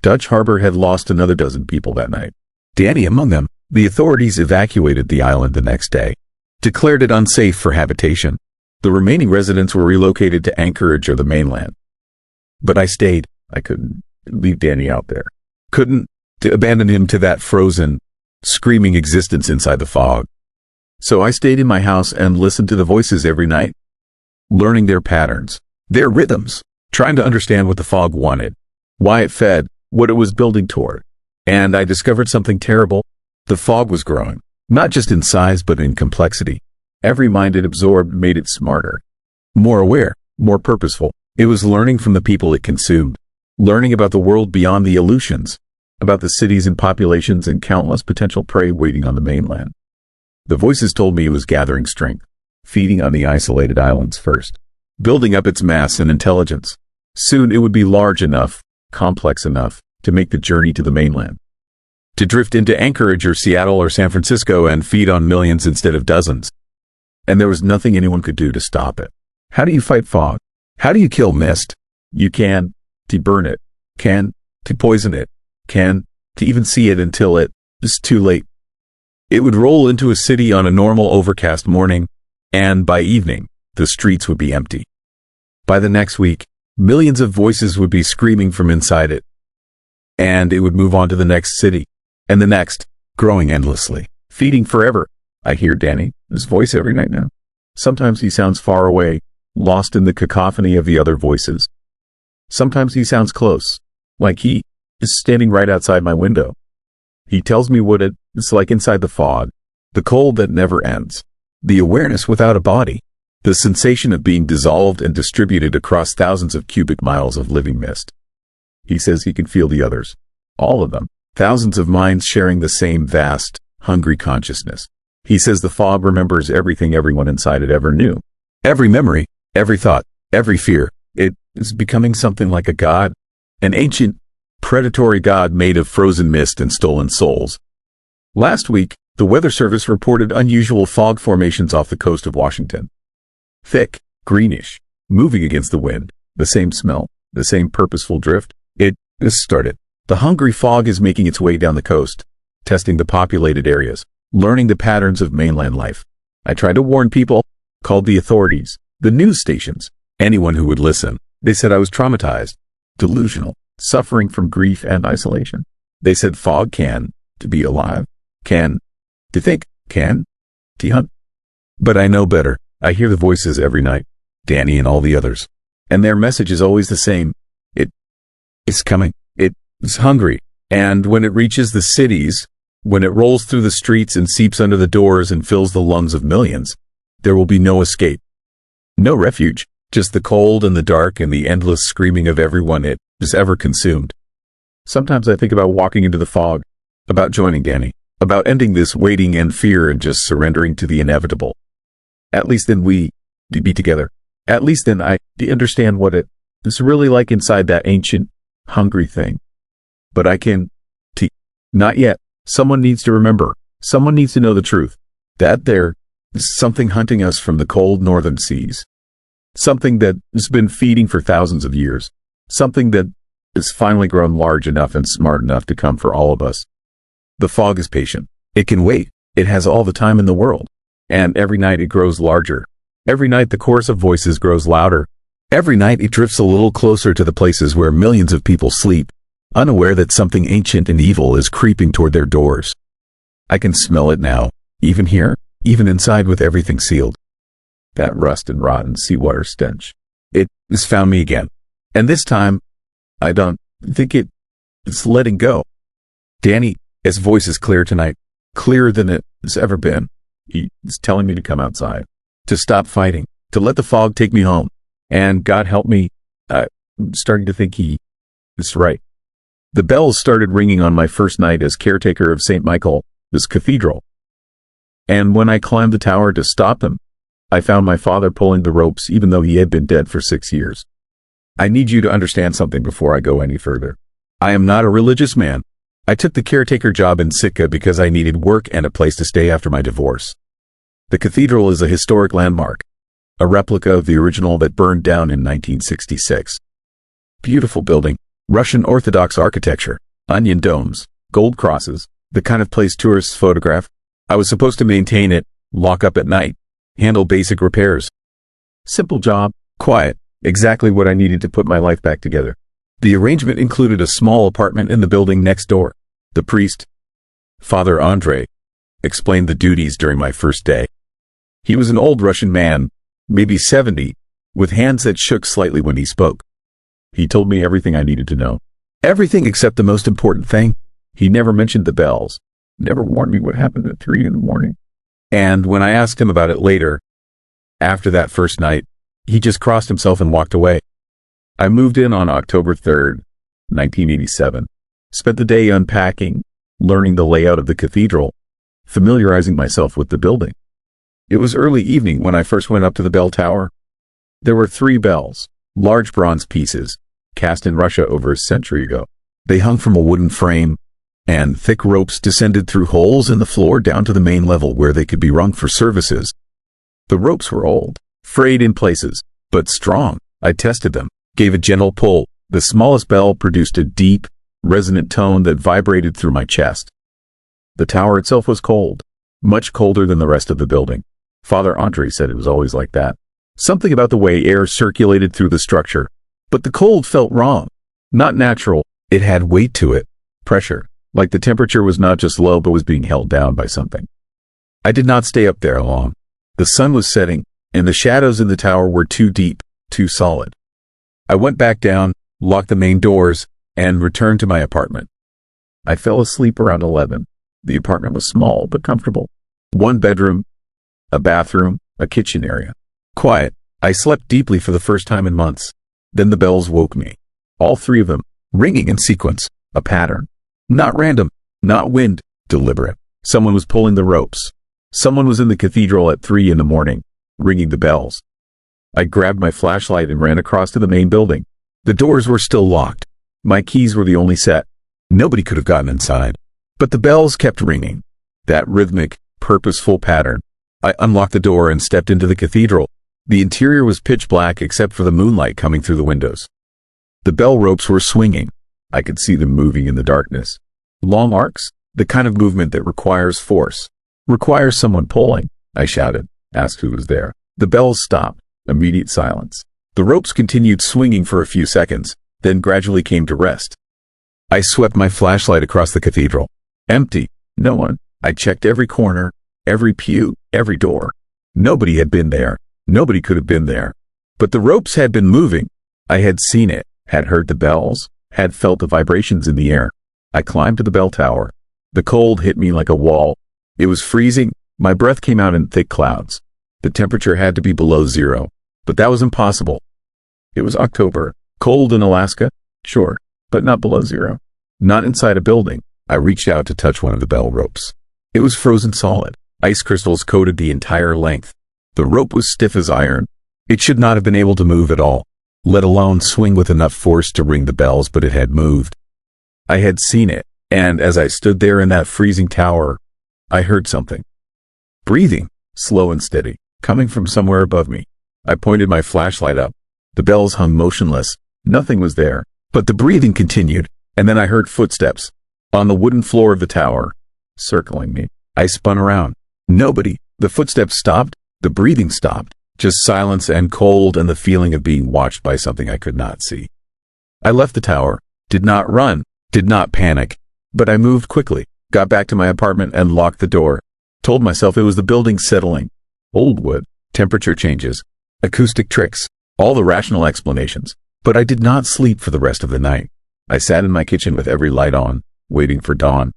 Dutch Harbor had lost another dozen people that night. Danny among them. The authorities evacuated the island the next day, declared it unsafe for habitation. The remaining residents were relocated to Anchorage or the mainland. But I stayed. I couldn't leave Danny out there. Couldn't abandon him to that frozen, screaming existence inside the fog. So I stayed in my house and listened to the voices every night, learning their patterns, their rhythms, trying to understand what the fog wanted, why it fed, what it was building toward. And I discovered something terrible. The fog was growing, not just in size but in complexity. Every mind it absorbed made it smarter, more aware, more purposeful. It was learning from the people it consumed, learning about the world beyond the illusions, about the cities and populations and countless potential prey waiting on the mainland. The voices told me it was gathering strength, feeding on the isolated islands first, building up its mass and intelligence. Soon it would be large enough, complex enough, to make the journey to the mainland, to drift into Anchorage or Seattle or San Francisco and feed on millions instead of dozens. And there was nothing anyone could do to stop it. How do you fight fog? How do you kill mist? You can to burn it, can to poison it, can to even see it until it is too late. It would roll into a city on a normal overcast morning, and by evening, the streets would be empty. By the next week, millions of voices would be screaming from inside it. And it would move on to the next city, and the next, growing endlessly, feeding forever. I hear Danny's voice every night now. Sometimes he sounds far away, lost in the cacophony of the other voices. Sometimes he sounds close, like he is standing right outside my window. He tells me what it's like inside the fog, the cold that never ends, the awareness without a body, the sensation of being dissolved and distributed across thousands of cubic miles of living mist. He says he can feel the others, all of them, thousands of minds sharing the same vast, hungry consciousness. He says the fog remembers everything everyone inside it ever knew. Every memory, every thought, every fear. It is becoming something like a god, an ancient, predatory god made of frozen mist and stolen souls. Last week, the Weather Service reported unusual fog formations off the coast of Washington. Thick, greenish, moving against the wind, the same smell, the same purposeful drift. It has started. The hungry fog is making its way down the coast, testing the populated areas, learning the patterns of mainland life. I tried to warn people, called the authorities, the news stations, anyone who would listen. They said I was traumatized, delusional, suffering from grief and isolation. They said fog can, to be alive, can, to think, can, to hunt. But I know better. I hear the voices every night, Danny and all the others. And their message is always the same. It's coming. It's hungry. And when it reaches the cities, when it rolls through the streets and seeps under the doors and fills the lungs of millions, there will be no escape. No refuge, just the cold and the dark and the endless screaming of everyone it has ever consumed. Sometimes I think about walking into the fog, about joining Danny, about ending this waiting and fear and just surrendering to the inevitable. At least then we be together. At least then I understand what it is really like inside that ancient, hungry thing. But I can, not yet. Someone needs to remember. Someone needs to know the truth. That there is something hunting us from the cold northern seas. Something that has been feeding for thousands of years. Something that has finally grown large enough and smart enough to come for all of us. The fog is patient. It can wait. It has all the time in the world. And every night it grows larger. Every night the chorus of voices grows louder. Every night it drifts a little closer to the places where millions of people sleep, unaware that something ancient and evil is creeping toward their doors. I can smell it now, even here, even inside with everything sealed. That rust and rotten seawater stench. It has found me again. And this time, I don't think it's letting go. Danny, his voice is clear tonight, clearer than it has ever been. He is telling me to come outside, to stop fighting, to let the fog take me home. And God help me, I'm starting to think he is right. The bells started ringing on my first night as caretaker of St. Michael's Cathedral. And when I climbed the tower to stop them, I found my father pulling the ropes even though he had been dead for 6 years. I need you to understand something before I go any further. I am not a religious man. I took the caretaker job in Sitka because I needed work and a place to stay after my divorce. The cathedral is a historic landmark, a replica of the original that burned down in 1966. Beautiful building, Russian Orthodox architecture, onion domes, gold crosses, the kind of place tourists photograph. I was supposed to maintain it, lock up at night, handle basic repairs. Simple job, quiet, exactly what I needed to put my life back together. The arrangement included a small apartment in the building next door. The priest, Father Andrei, explained the duties during my first day. He was an old Russian man, maybe 70, with hands that shook slightly when he spoke. He told me everything I needed to know. Everything except the most important thing. He never mentioned the bells, never warned me what happened at 3 a.m. And when I asked him about it later, after that first night, he just crossed himself and walked away. I moved in on October 3rd, 1987. Spent the day unpacking, learning the layout of the cathedral, familiarizing myself with the building. It was early evening when I first went up to the bell tower. There were 3 bells, large bronze pieces, cast in Russia over a century ago. They hung from a wooden frame, and thick ropes descended through holes in the floor down to the main level where they could be rung for services. The ropes were old, frayed in places, but strong. I tested them, gave a gentle pull. The smallest bell produced a deep, resonant tone that vibrated through my chest. The tower itself was cold, much colder than the rest of the building. Father Andre said it was always like that. Something about the way air circulated through the structure. But the cold felt wrong. Not natural. It had weight to it. Pressure. Like the temperature was not just low but was being held down by something. I did not stay up there long. The sun was setting, and the shadows in the tower were too deep, too solid. I went back down, locked the main doors, and returned to my apartment. I fell asleep around 11. The apartment was small but comfortable. One bedroom, a bathroom, a kitchen area. Quiet. I slept deeply for the first time in months. Then the bells woke me. All three of them, ringing in sequence, a pattern. Not random, not wind, deliberate. Someone was pulling the ropes. Someone was in the cathedral at 3 in the morning, ringing the bells. I grabbed my flashlight and ran across to the main building. The doors were still locked. My keys were the only set. Nobody could have gotten inside. But the bells kept ringing. That rhythmic, purposeful pattern. I unlocked the door and stepped into the cathedral. The interior was pitch black except for the moonlight coming through the windows. The bell ropes were swinging. I could see them moving in the darkness. Long arcs, the kind of movement that requires force. Requires someone pulling. I shouted, asked who was there. The bells stopped. Immediate silence. The ropes continued swinging for a few seconds, then gradually came to rest. I swept my flashlight across the cathedral. Empty. No one. I checked every corner, every pew, every door. Nobody had been there. Nobody could have been there. But the ropes had been moving. I had seen it, had heard the bells, had felt the vibrations in the air. I climbed to the bell tower. The cold hit me like a wall. It was freezing. My breath came out in thick clouds. The temperature had to be below 0, but that was impossible. It was October. Cold in Alaska? Sure, but not below 0. Not inside a building. I reached out to touch one of the bell ropes. It was frozen solid. Ice crystals coated the entire length. The rope was stiff as iron. It should not have been able to move at all, let alone swing with enough force to ring the bells, but it had moved. I had seen it, and as I stood there in that freezing tower, I heard something. Breathing, slow and steady, coming from somewhere above me. I pointed my flashlight up. The bells hung motionless. Nothing was there, but the breathing continued, and then I heard footsteps on the wooden floor of the tower, circling me. I spun around. Nobody. The footsteps stopped. The breathing stopped. Just silence and cold and the feeling of being watched by something I could not see. I left the tower, did not run, did not panic, but I moved quickly, got back to my apartment and locked the door. Told myself it was the building settling. Old wood, temperature changes, acoustic tricks, all the rational explanations. But I did not sleep for the rest of the night. I sat in my kitchen with every light on, waiting for dawn.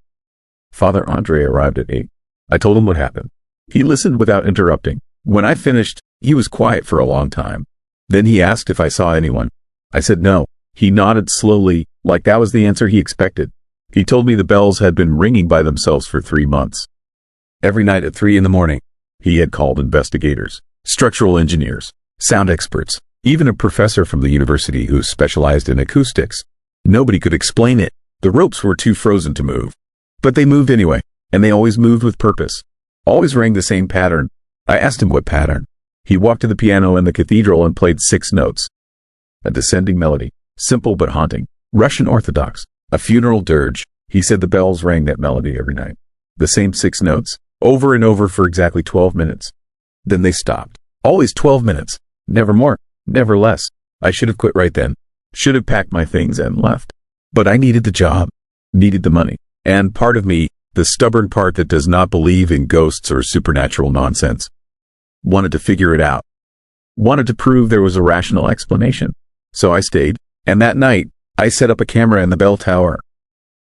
Father Andre arrived at 8. I told him what happened. He listened without interrupting. When I finished, he was quiet for a long time. Then he asked if I saw anyone. I said no. He nodded slowly, like that was the answer he expected. He told me the bells had been ringing by themselves for 3 months. Every night at 3 in the morning, he had called investigators, structural engineers, sound experts, even a professor from the university who specialized in acoustics. Nobody could explain it. The ropes were too frozen to move. But they moved anyway, and they always moved with purpose. Always rang the same pattern. I asked him what pattern. He walked to the piano in the cathedral and played 6 notes. A descending melody, simple but haunting, Russian Orthodox, a funeral dirge. He said the bells rang that melody every night. The same 6 notes, over and over for exactly 12 minutes. Then they stopped. Always 12 minutes. Never more, never less. I should have quit right then. Should have packed my things and left. But I needed the job, needed the money. And part of me, the stubborn part that does not believe in ghosts or supernatural nonsense, wanted to figure it out. Wanted to prove there was a rational explanation. So I stayed, and that night, I set up a camera in the bell tower.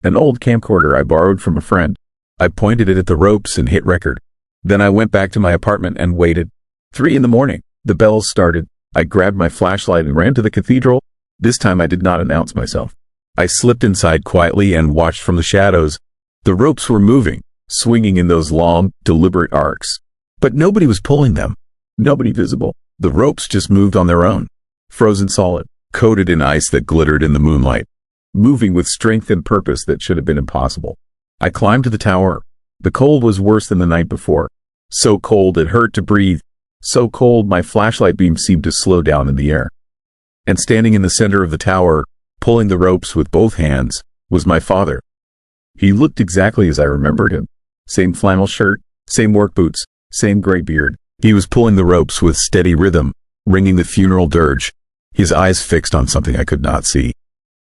An old camcorder I borrowed from a friend. I pointed it at the ropes and hit record. Then I went back to my apartment and waited. 3 in the morning, the bells started. I grabbed my flashlight and ran to the cathedral. This time I did not announce myself. I slipped inside quietly and watched from the shadows. The ropes were moving, swinging in those long, deliberate arcs. But nobody was pulling them. Nobody visible. The ropes just moved on their own. Frozen solid, coated in ice that glittered in the moonlight. Moving with strength and purpose that should have been impossible. I climbed to the tower. The cold was worse than the night before. So cold it hurt to breathe. so cold my flashlight beam seemed to slow down in the air. And standing in the center of the tower, pulling the ropes with both hands, was my father. He looked exactly as I remembered him. Same flannel shirt, same work boots, same gray beard. He was pulling the ropes with steady rhythm, ringing the funeral dirge, his eyes fixed on something I could not see.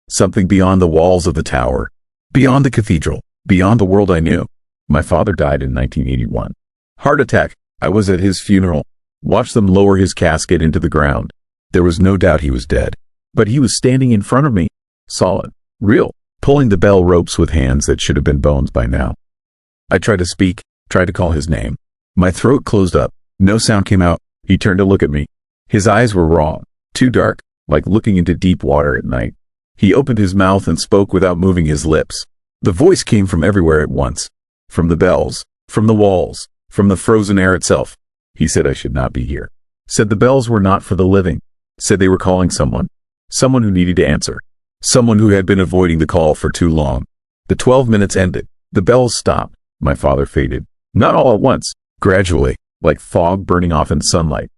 Something beyond the walls of the tower, beyond the cathedral, beyond the world I knew. My father died in 1981. Heart attack. I was at his funeral. Watched them lower his casket into the ground. There was no doubt he was dead. But he was standing in front of me, solid, real, pulling the bell ropes with hands that should have been bones by now. I tried to speak, tried to call his name. My throat closed up. No sound came out. He turned to look at me. His eyes were raw, too dark, like looking into deep water at night. He opened his mouth and spoke without moving his lips. The voice came from everywhere at once. From the bells, from the walls, from the frozen air itself. He said I should not be here. Said the bells were not for the living. Said they were calling someone. Someone who needed to answer. Someone who had been avoiding the call for too long. The 12 minutes ended. The bells stopped. My father faded. Not all at once. Gradually, like fog burning off in sunlight.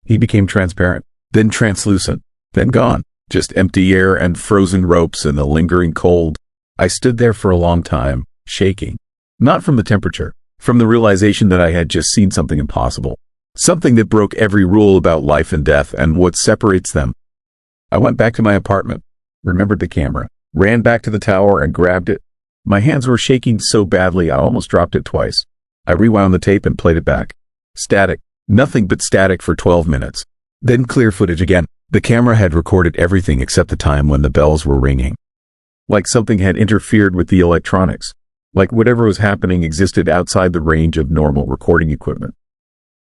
He became transparent, then translucent, then gone. Just empty air and frozen ropes and the lingering cold. I stood there for a long time, shaking. Not from the temperature, from the realization that I had just seen something impossible. Something that broke every rule about life and death and what separates them. I went back to my apartment, remembered the camera, ran back to the tower and grabbed it. My hands were shaking so badly I almost dropped it twice. I rewound the tape and played it back. Static, nothing but static for 12 minutes. Then clear footage again. The camera had recorded everything except the time when the bells were ringing. Like something had interfered with the electronics. Like whatever was happening existed outside the range of normal recording equipment.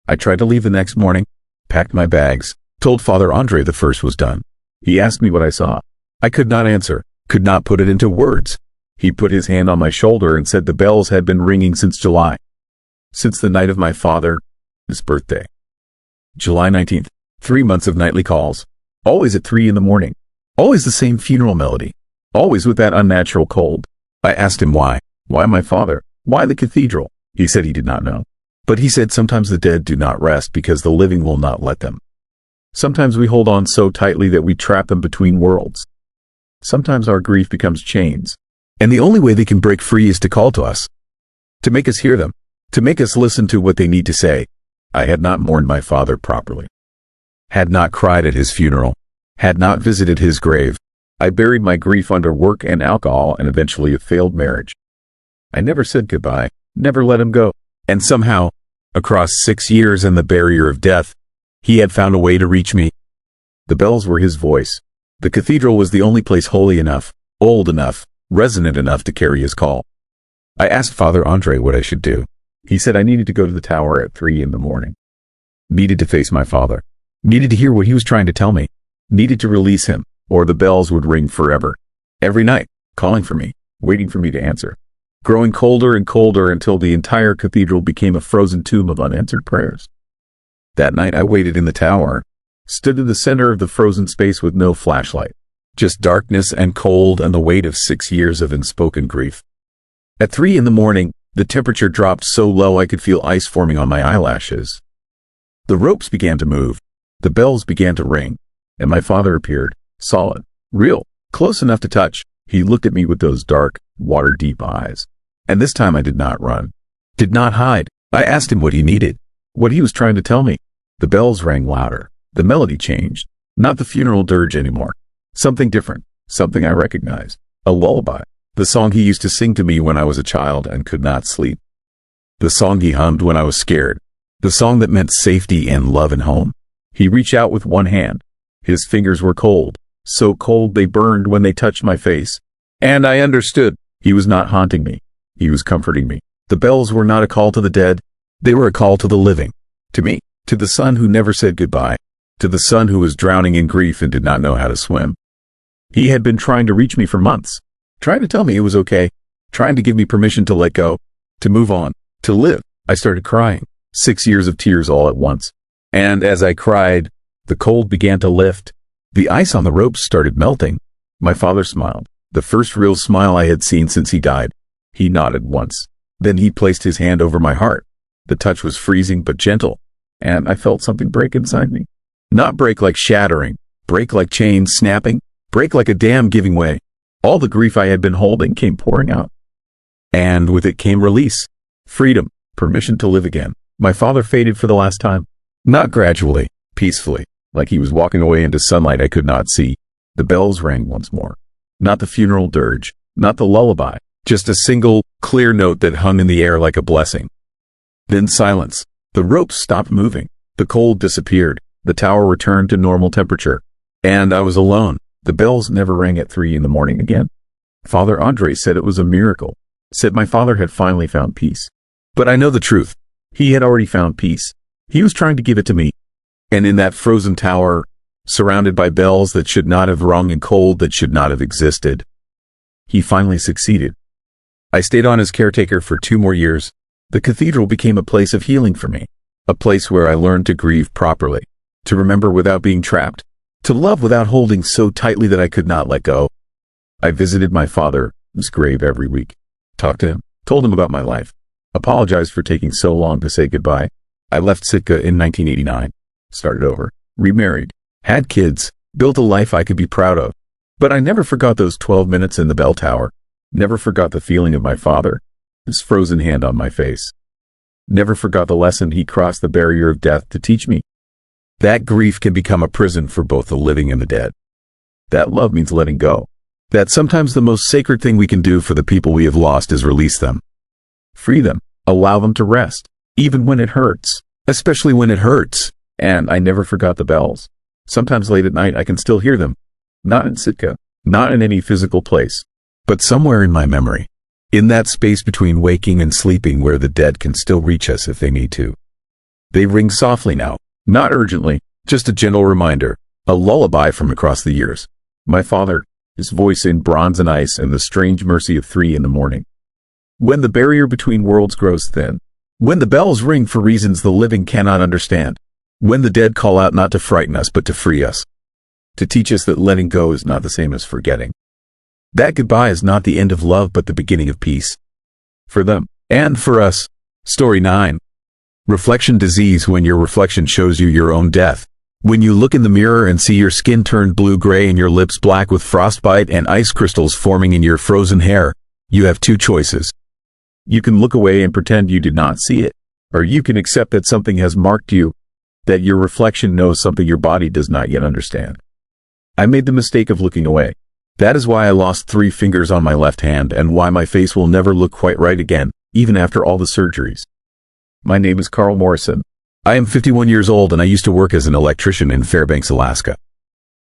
I tried to leave the next morning, packed my bags, told Father Andre the first was done. He asked me what I saw. I could not answer, could not put it into words. He put his hand on my shoulder and said the bells had been ringing since July. Since the night of my father's birthday. July 19th, 3 months of nightly calls. Always at 3 in the morning. Always the same funeral melody. Always with that unnatural cold. I asked him why. Why my father? Why the cathedral? He said he did not know. But he said sometimes the dead do not rest because the living will not let them. Sometimes we hold on so tightly that we trap them between worlds. Sometimes our grief becomes chains. And the only way they can break free is to call to us. To make us hear them. To make us listen to what they need to say. I had not mourned my father properly. Had not cried at his funeral. Had not visited his grave. I buried my grief under work and alcohol and eventually a failed marriage. I never said goodbye, never let him go. And somehow, across 6 years and the barrier of death, he had found a way to reach me. The bells were his voice. The cathedral was the only place holy enough, old enough, resonant enough to carry his call. I asked Father Andre what I should do. He said I needed to go to the tower at 3 in the morning. Needed to face my father. Needed to hear what he was trying to tell me. Needed to release him, or the bells would ring forever. Every night, calling for me, waiting for me to answer. Growing colder and colder until the entire cathedral became a frozen tomb of unanswered prayers. That night I waited in the tower, stood in the center of the frozen space with no flashlight. Just darkness and cold and the weight of 6 years of unspoken grief. At 3 in the morning, the temperature dropped so low I could feel ice forming on my eyelashes. The ropes began to move. The bells began to ring. And my father appeared, solid, real, close enough to touch. He looked at me with those dark, water-deep eyes. And this time I did not run. Did not hide. I asked him what he needed. What he was trying to tell me. The bells rang louder. The melody changed. Not the funeral dirge anymore. Something different. Something I recognized. A lullaby. The song he used to sing to me when I was a child and could not sleep. The song he hummed when I was scared. The song that meant safety and love and home. He reached out with one hand. His fingers were cold. So cold they burned when they touched my face. And I understood. He was not haunting me. He was comforting me. The bells were not a call to the dead. They were a call to the living. To me. To the son who never said goodbye. To the son who was drowning in grief and did not know how to swim. He had been trying to reach me for months. Trying to tell me it was okay. Trying to give me permission to let go. To move on. To live. I started crying. 6 years of tears all at once. And as I cried, the cold began to lift. The ice on the ropes started melting. My father smiled. The first real smile I had seen since he died. He nodded once. Then he placed his hand over my heart. The touch was freezing but gentle. and I felt something break inside me. Not break like shattering, break like chains snapping, break like a dam giving way. All the grief I had been holding came pouring out. And with it came release, freedom, permission to live again. My father faded for the last time. Not gradually, peacefully, like he was walking away into sunlight I could not see. The bells rang once more. Not the funeral dirge, not the lullaby, just a single, clear note that hung in the air like a blessing. Then silence. The ropes stopped moving. The cold disappeared. The tower returned to normal temperature. And I was alone. The bells never rang at 3 in the morning again. Father Andre said it was a miracle. Said my father had finally found peace. But I know the truth. He had already found peace. He was trying to give it to me. And in that frozen tower, surrounded by bells that should not have rung and cold that should not have existed, he finally succeeded. I stayed on as caretaker for 2 more years. The cathedral became a place of healing for me. A place where I learned to grieve properly, to remember without being trapped, to love without holding so tightly that I could not let go. I visited my father's grave every week. Talked to him, told him about my life, apologized for taking so long to say goodbye. I left Sitka in 1989, started over, remarried, had kids, built a life I could be proud of. But I never forgot those 12 minutes in the bell tower, never forgot the feeling of my father, his frozen hand on my face. Never forgot the lesson he crossed the barrier of death to teach me. That grief can become a prison for both the living and the dead. That love means letting go. That sometimes the most sacred thing we can do for the people we have lost is release them. Free them. Allow them to rest. Even when it hurts. Especially when it hurts. And I never forgot the bells. Sometimes late at night I can still hear them. Not in Sitka. Not in any physical place. But somewhere in my memory. In that space between waking and sleeping where the dead can still reach us if they need to. They ring softly now. Not urgently. Just a gentle reminder. A lullaby from across the years. My father. His voice in bronze and ice and the strange mercy of 3 in the morning. When the barrier between worlds grows thin. When the bells ring for reasons the living cannot understand. When the dead call out not to frighten us but to free us. To teach us that letting go is not the same as forgetting. That goodbye is not the end of love but the beginning of peace. For them, and for us. Story 9. Reflection disease. When your reflection shows you your own death. When you look in the mirror and see your skin turned blue-gray and your lips black with frostbite and ice crystals forming in your frozen hair, you have 2 choices. You can look away and pretend you did not see it, or you can accept that something has marked you, that your reflection knows something your body does not yet understand. I made the mistake of looking away. That is why I lost 3 fingers on my left hand and why my face will never look quite right again, even after all the surgeries. My name is Carl Morrison. I am 51 years old and I used to work as an electrician in Fairbanks, Alaska.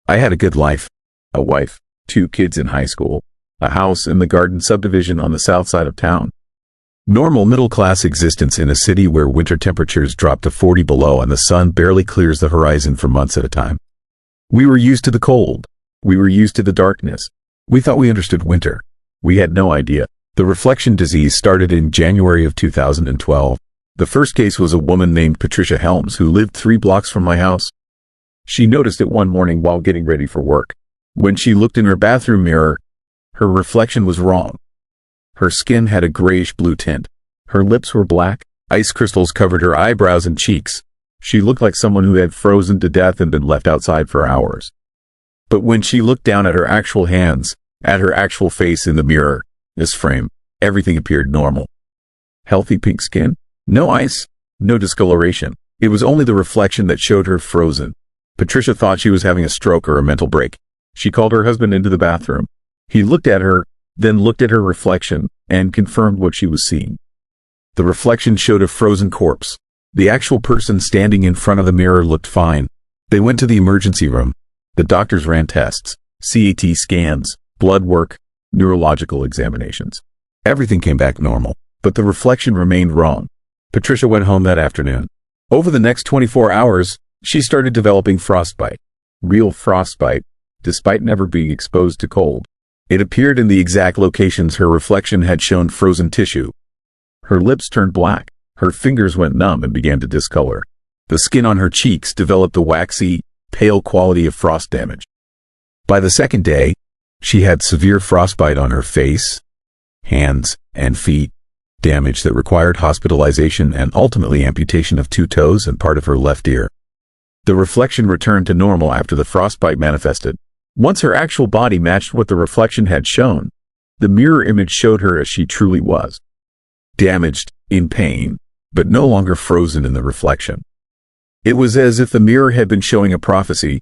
I had a good life, a wife, 2 kids in high school, a house in the Garden subdivision on the south side of town. Normal middle-class existence in a city where winter temperatures drop to 40 below and the sun barely clears the horizon for months at a time. We were used to the cold. We were used to the darkness. We thought we understood winter. We had no idea. The reflection disease started in January of 2012. The first case was a woman named Patricia Helms who lived 3 blocks from my house. She noticed it one morning while getting ready for work. When she looked in her bathroom mirror, her reflection was wrong. Her skin had a grayish-blue tint. Her lips were black. Ice crystals covered her eyebrows and cheeks. She looked like someone who had frozen to death and been left outside for hours. But when she looked down at her actual hands, at her actual face in the mirror, this frame, everything appeared normal. Healthy pink skin. No ice, no discoloration. It was only the reflection that showed her frozen. Patricia thought she was having a stroke or a mental break. She called her husband into the bathroom. He looked at her, then looked at her reflection, and confirmed what she was seeing. The reflection showed a frozen corpse. The actual person standing in front of the mirror looked fine. They went to the emergency room. The doctors ran tests, CAT scans, blood work, neurological examinations. Everything came back normal, but the reflection remained wrong. Patricia went home that afternoon. Over the next 24 hours, she started developing frostbite. Real frostbite, despite never being exposed to cold. It appeared in the exact locations her reflection had shown frozen tissue. Her lips turned black. Her fingers went numb and began to discolor. The skin on her cheeks developed the waxy, pale quality of frost damage. By the second day, she had severe frostbite on her face, hands, and feet. damage that required hospitalization and ultimately amputation of 2 toes and part of her left ear. The reflection returned to normal after the frostbite manifested. Once her actual body matched what the reflection had shown, the mirror image showed her as she truly was. Damaged, in pain, but no longer frozen in the reflection. It was as if the mirror had been showing a prophecy,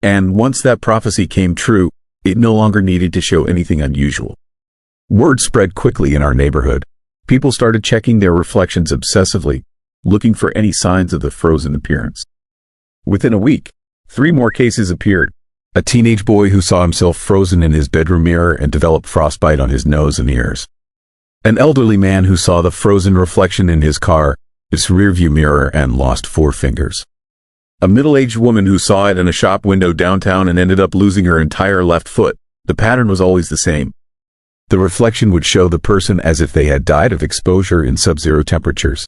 and once that prophecy came true, it no longer needed to show anything unusual. Word spread quickly in our neighborhood. People started checking their reflections obsessively, looking for any signs of the frozen appearance. Within a week, 3 more cases appeared. A teenage boy who saw himself frozen in his bedroom mirror and developed frostbite on his nose and ears. An elderly man who saw the frozen reflection in his car, his rearview mirror, and lost 4 fingers. A middle-aged woman who saw it in a shop window downtown and ended up losing her entire left foot. The pattern was always the same. The reflection would show the person as if they had died of exposure in sub-zero temperatures.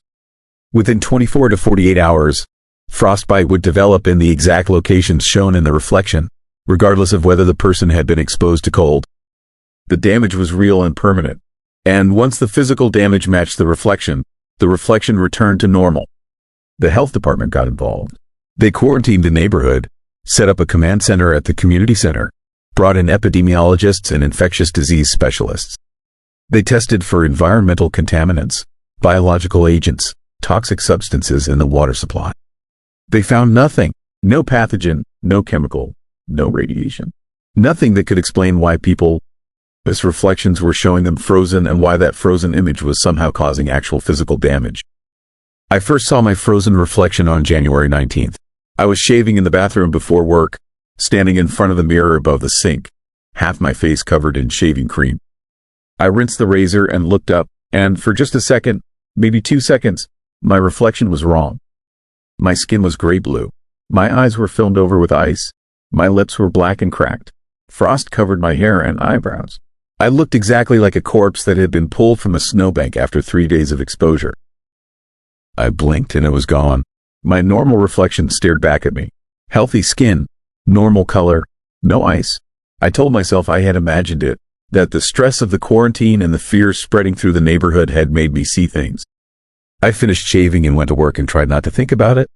Within 24 to 48 hours, frostbite would develop in the exact locations shown in the reflection, regardless of whether the person had been exposed to cold. The damage was real and permanent, and once the physical damage matched the reflection returned to normal. The health department got involved. They quarantined the neighborhood, set up a command center at the community center, brought in epidemiologists and infectious disease specialists. They tested for environmental contaminants, biological agents, toxic substances in the water supply. They found nothing, no pathogen, no chemical, no radiation. Nothing that could explain why people's reflections were showing them frozen and why that frozen image was somehow causing actual physical damage. I first saw my frozen reflection on January 19th. I was shaving in the bathroom before work, standing in front of the mirror above the sink, half my face covered in shaving cream. I rinsed the razor and looked up, and for just a second, maybe 2 seconds, my reflection was wrong. My skin was gray-blue. My eyes were filmed over with ice. My lips were black and cracked. Frost covered my hair and eyebrows. I looked exactly like a corpse that had been pulled from a snowbank after 3 days of exposure. I blinked and it was gone. My normal reflection stared back at me. Healthy skin, normal color, no ice. I told myself I had imagined it, that the stress of the quarantine and the fear spreading through the neighborhood had made me see things. I finished shaving and went to work and tried not to think about it.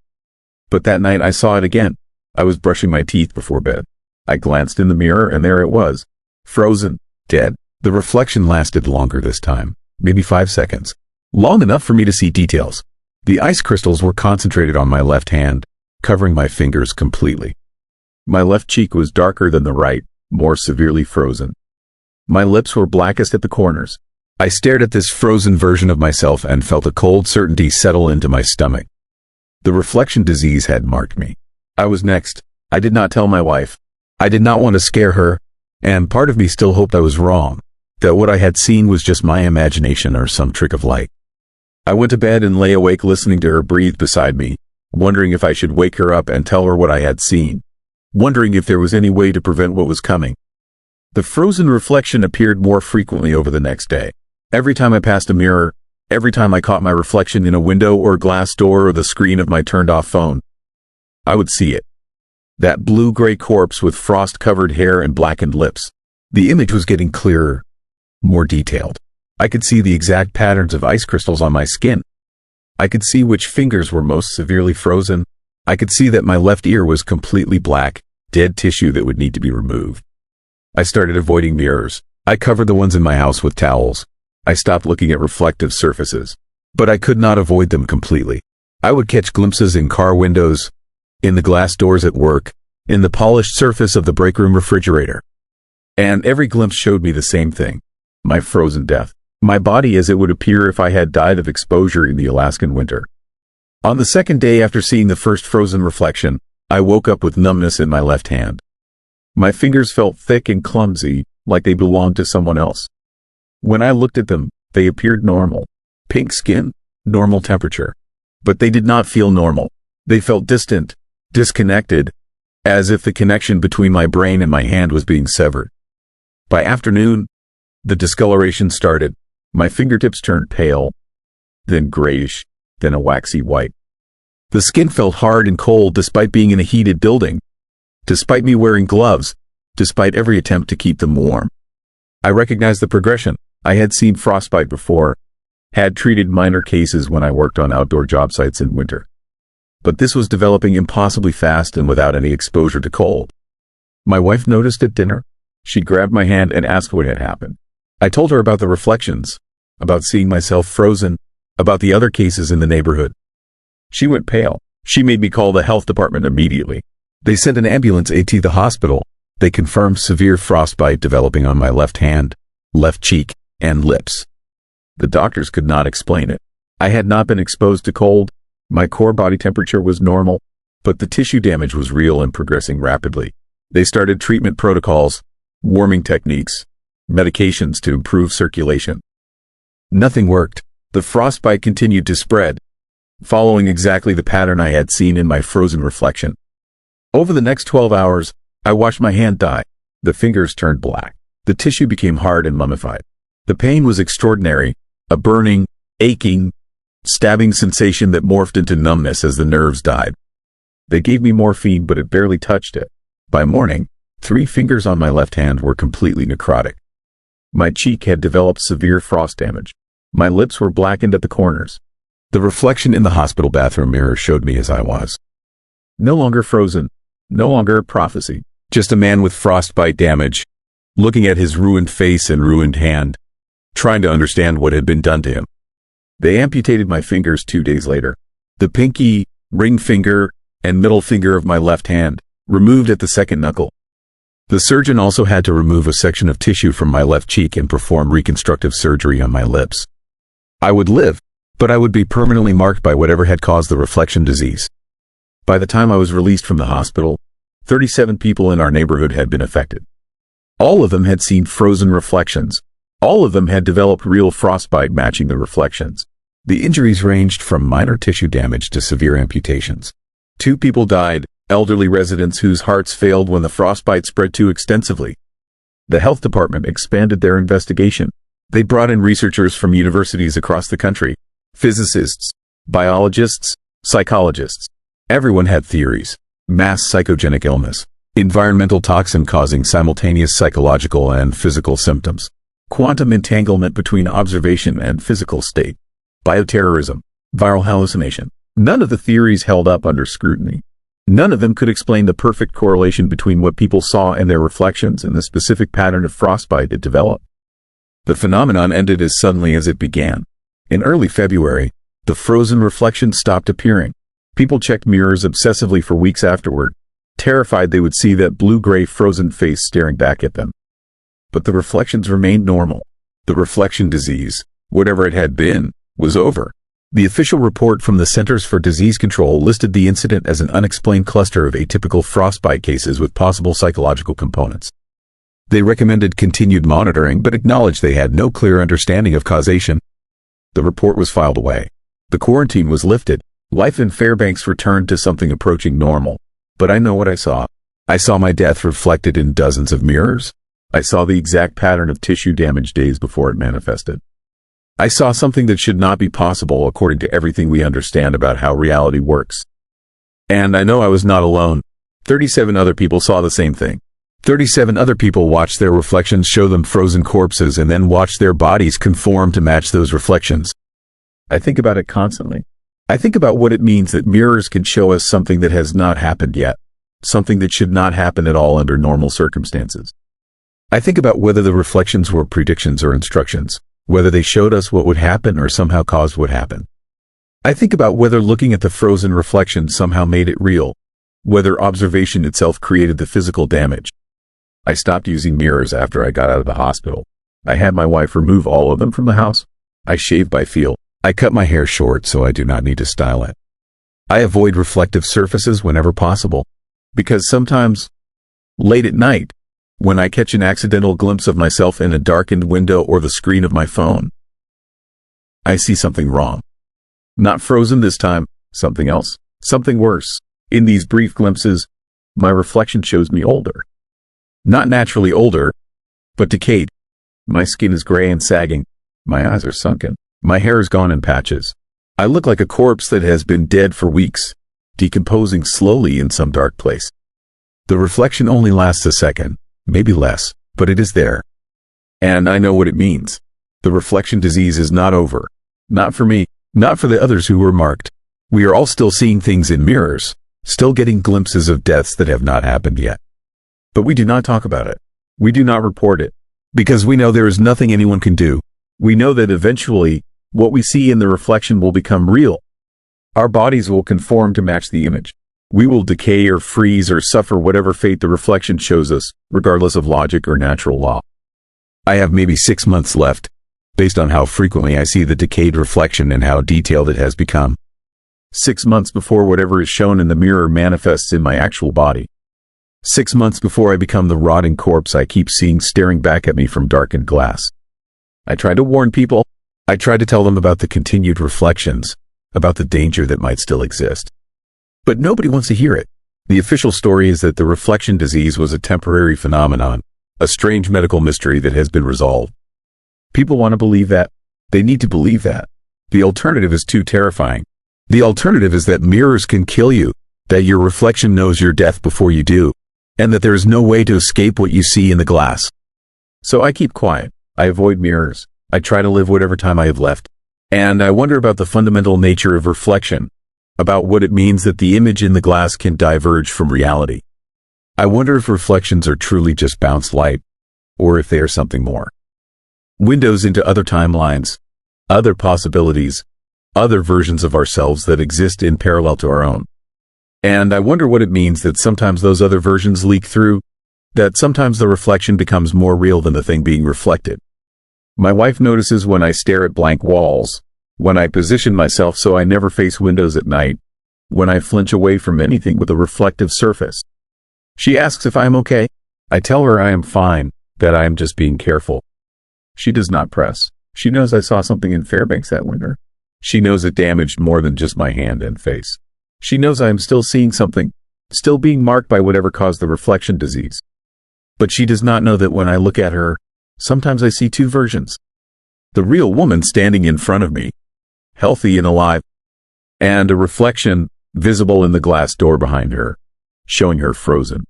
But that night I saw it again. I was brushing my teeth before bed. I glanced in the mirror and there it was. Frozen, dead. The reflection lasted longer this time, maybe 5 seconds. Long enough for me to see details. The ice crystals were concentrated on my left hand, covering my fingers completely. My left cheek was darker than the right, more severely frozen. My lips were blackest at the corners. I stared at this frozen version of myself and felt a cold certainty settle into my stomach. The reflection disease had marked me. I was next. I did not tell my wife. I did not want to scare her, and part of me still hoped I was wrong, that what I had seen was just my imagination or some trick of light. I went to bed and lay awake listening to her breathe beside me, wondering if I should wake her up and tell her what I had seen, wondering if there was any way to prevent what was coming. The frozen reflection appeared more frequently over the next day. Every time I passed a mirror, every time I caught my reflection in a window or glass door or the screen of my turned-off phone, I would see it. That blue-gray corpse with frost-covered hair and blackened lips. The image was getting clearer, more detailed. I could see the exact patterns of ice crystals on my skin. I could see which fingers were most severely frozen. I could see that my left ear was completely black, dead tissue that would need to be removed. I started avoiding mirrors. I covered the ones in my house with towels. I stopped looking at reflective surfaces. But I could not avoid them completely. I would catch glimpses in car windows, in the glass doors at work, in the polished surface of the break room refrigerator. And every glimpse showed me the same thing. My frozen death. My body as it would appear if I had died of exposure in the Alaskan winter. On the second day after seeing the first frozen reflection, I woke up with numbness in my left hand. My fingers felt thick and clumsy, like they belonged to someone else. When I looked at them, they appeared normal. Pink skin, normal temperature. But they did not feel normal. They felt distant, disconnected, as if the connection between my brain and my hand was being severed. By afternoon, the discoloration started. My fingertips turned pale, then grayish, then a waxy white. The skin felt hard and cold despite being in a heated building, despite me wearing gloves, despite every attempt to keep them warm. I recognized the progression. I had seen frostbite before, had treated minor cases when I worked on outdoor job sites in winter. But this was developing impossibly fast and without any exposure to cold. My wife noticed at dinner. She grabbed my hand and asked what had happened. I told her about the reflections, about seeing myself frozen, about the other cases in the neighborhood. She went pale. She made me call the health department immediately. They sent an ambulance to the hospital. They confirmed severe frostbite developing on my left hand, left cheek, and lips. The doctors could not explain it. I had not been exposed to cold. My core body temperature was normal, but the tissue damage was real and progressing rapidly. They started treatment protocols, warming techniques, medications to improve circulation. Nothing worked. The frostbite continued to spread, following exactly the pattern I had seen in my frozen reflection. Over the next 12 hours, I watched my hand die. The fingers turned black. The tissue became hard and mummified. The pain was extraordinary, a burning, aching, stabbing sensation that morphed into numbness as the nerves died. They gave me morphine, but it barely touched it. By morning, 3 fingers on my left hand were completely necrotic. My cheek had developed severe frost damage. My lips were blackened at the corners. The reflection in the hospital bathroom mirror showed me as I was. No longer frozen, no longer a prophecy, just a man with frostbite damage, looking at his ruined face and ruined hand, trying to understand what had been done to him. They amputated my fingers 2 days later. The pinky, ring finger, and middle finger of my left hand, removed at the second knuckle. The surgeon also had to remove a section of tissue from my left cheek and perform reconstructive surgery on my lips. I would live, but I would be permanently marked by whatever had caused the reflection disease. By the time I was released from the hospital, 37 people in our neighborhood had been affected. All of them had seen frozen reflections. All of them had developed real frostbite matching the reflections. The injuries ranged from minor tissue damage to severe amputations. 2 people died, elderly residents whose hearts failed when the frostbite spread too extensively. The health department expanded their investigation. They brought in researchers from universities across the country, physicists, biologists, psychologists. Everyone had theories. Mass psychogenic illness, environmental toxin causing simultaneous psychological and physical symptoms, quantum entanglement between observation and physical state, bioterrorism, viral hallucination. None of the theories held up under scrutiny. None of them could explain the perfect correlation between what people saw and their reflections and the specific pattern of frostbite it developed. The phenomenon ended as suddenly as it began. In early February, the frozen reflections stopped appearing. People checked mirrors obsessively for weeks afterward, terrified they would see that blue-gray frozen face staring back at them. But the reflections remained normal. The reflection disease, whatever it had been, was over. The official report from the Centers for Disease Control listed the incident as an unexplained cluster of atypical frostbite cases with possible psychological components. They recommended continued monitoring but acknowledged they had no clear understanding of causation. The report was filed away. The quarantine was lifted. Life in Fairbanks returned to something approaching normal. But I know what I saw. I saw my death reflected in dozens of mirrors. I saw the exact pattern of tissue damage days before it manifested. I saw something that should not be possible according to everything we understand about how reality works. And I know I was not alone. 37 other people saw the same thing. 37 other people watched their reflections show them frozen corpses and then watched their bodies conform to match those reflections. I think about it constantly. I think about what it means that mirrors can show us something that has not happened yet, something that should not happen at all under normal circumstances. I think about whether the reflections were predictions or instructions, whether they showed us what would happen or somehow caused what happened. I think about whether looking at the frozen reflection somehow made it real, whether observation itself created the physical damage. I stopped using mirrors after I got out of the hospital. I had my wife remove all of them from the house. I shave by feel. I cut my hair short so I do not need to style it. I avoid reflective surfaces whenever possible, because sometimes, late at night, when I catch an accidental glimpse of myself in a darkened window or the screen of my phone, I see something wrong. Not frozen this time, something else, something worse. In these brief glimpses, my reflection shows me older. Not naturally older, but decayed. My skin is gray and sagging. My eyes are sunken. My hair is gone in patches. I look like a corpse that has been dead for weeks, decomposing slowly in some dark place. The reflection only lasts a second, maybe less, but it is there. And I know what it means. The reflection disease is not over. Not for me, not for the others who were marked. We are all still seeing things in mirrors, still getting glimpses of deaths that have not happened yet. But we do not talk about it. We do not report it, because we know there is nothing anyone can do. We know that eventually, what we see in the reflection will become real. Our bodies will conform to match the image. We will decay or freeze or suffer whatever fate the reflection shows us, regardless of logic or natural law. I have maybe 6 months left, based on how frequently I see the decayed reflection and how detailed it has become. 6 months before whatever is shown in the mirror manifests in my actual body. 6 months before I become the rotting corpse I keep seeing staring back at me from darkened glass. I try to warn people. I try to tell them about the continued reflections, about the danger that might still exist. But nobody wants to hear it. The official story is that the reflection disease was a temporary phenomenon, a strange medical mystery that has been resolved. People want to believe that. They need to believe that. The alternative is too terrifying. The alternative is that mirrors can kill you, that your reflection knows your death before you do, and that there is no way to escape what you see in the glass. So I keep quiet. I avoid mirrors. I try to live whatever time I have left. And I wonder about the fundamental nature of reflection, about what it means that the image in the glass can diverge from reality. I wonder if reflections are truly just bounced light, or if they are something more. Windows into other timelines, other possibilities, other versions of ourselves that exist in parallel to our own. And I wonder what it means that sometimes those other versions leak through, that sometimes the reflection becomes more real than the thing being reflected. My wife notices when I stare at blank walls, when I position myself so I never face windows at night, when I flinch away from anything with a reflective surface. She asks if I am okay. I tell her I am fine, that I am just being careful. She does not press. She knows I saw something in Fairbanks that winter. She knows it damaged more than just my hand and face. She knows I am still seeing something, still being marked by whatever caused the reflection disease. But she does not know that when I look at her, sometimes I see two versions. The real woman standing in front of me, healthy and alive, and a reflection visible in the glass door behind her, showing her frozen.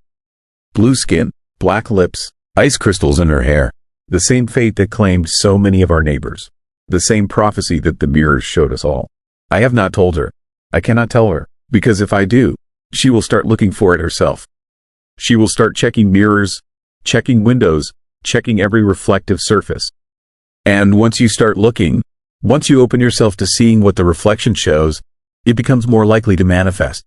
Blue skin, black lips, ice crystals in her hair, the same fate that claimed so many of our neighbors, the same prophecy that the mirrors showed us all. I have not told her. I cannot tell her, because if I do, she will start looking for it herself. She will start checking mirrors, checking windows, checking every reflective surface. And once you start looking, once you open yourself to seeing what the reflection shows, it becomes more likely to manifest.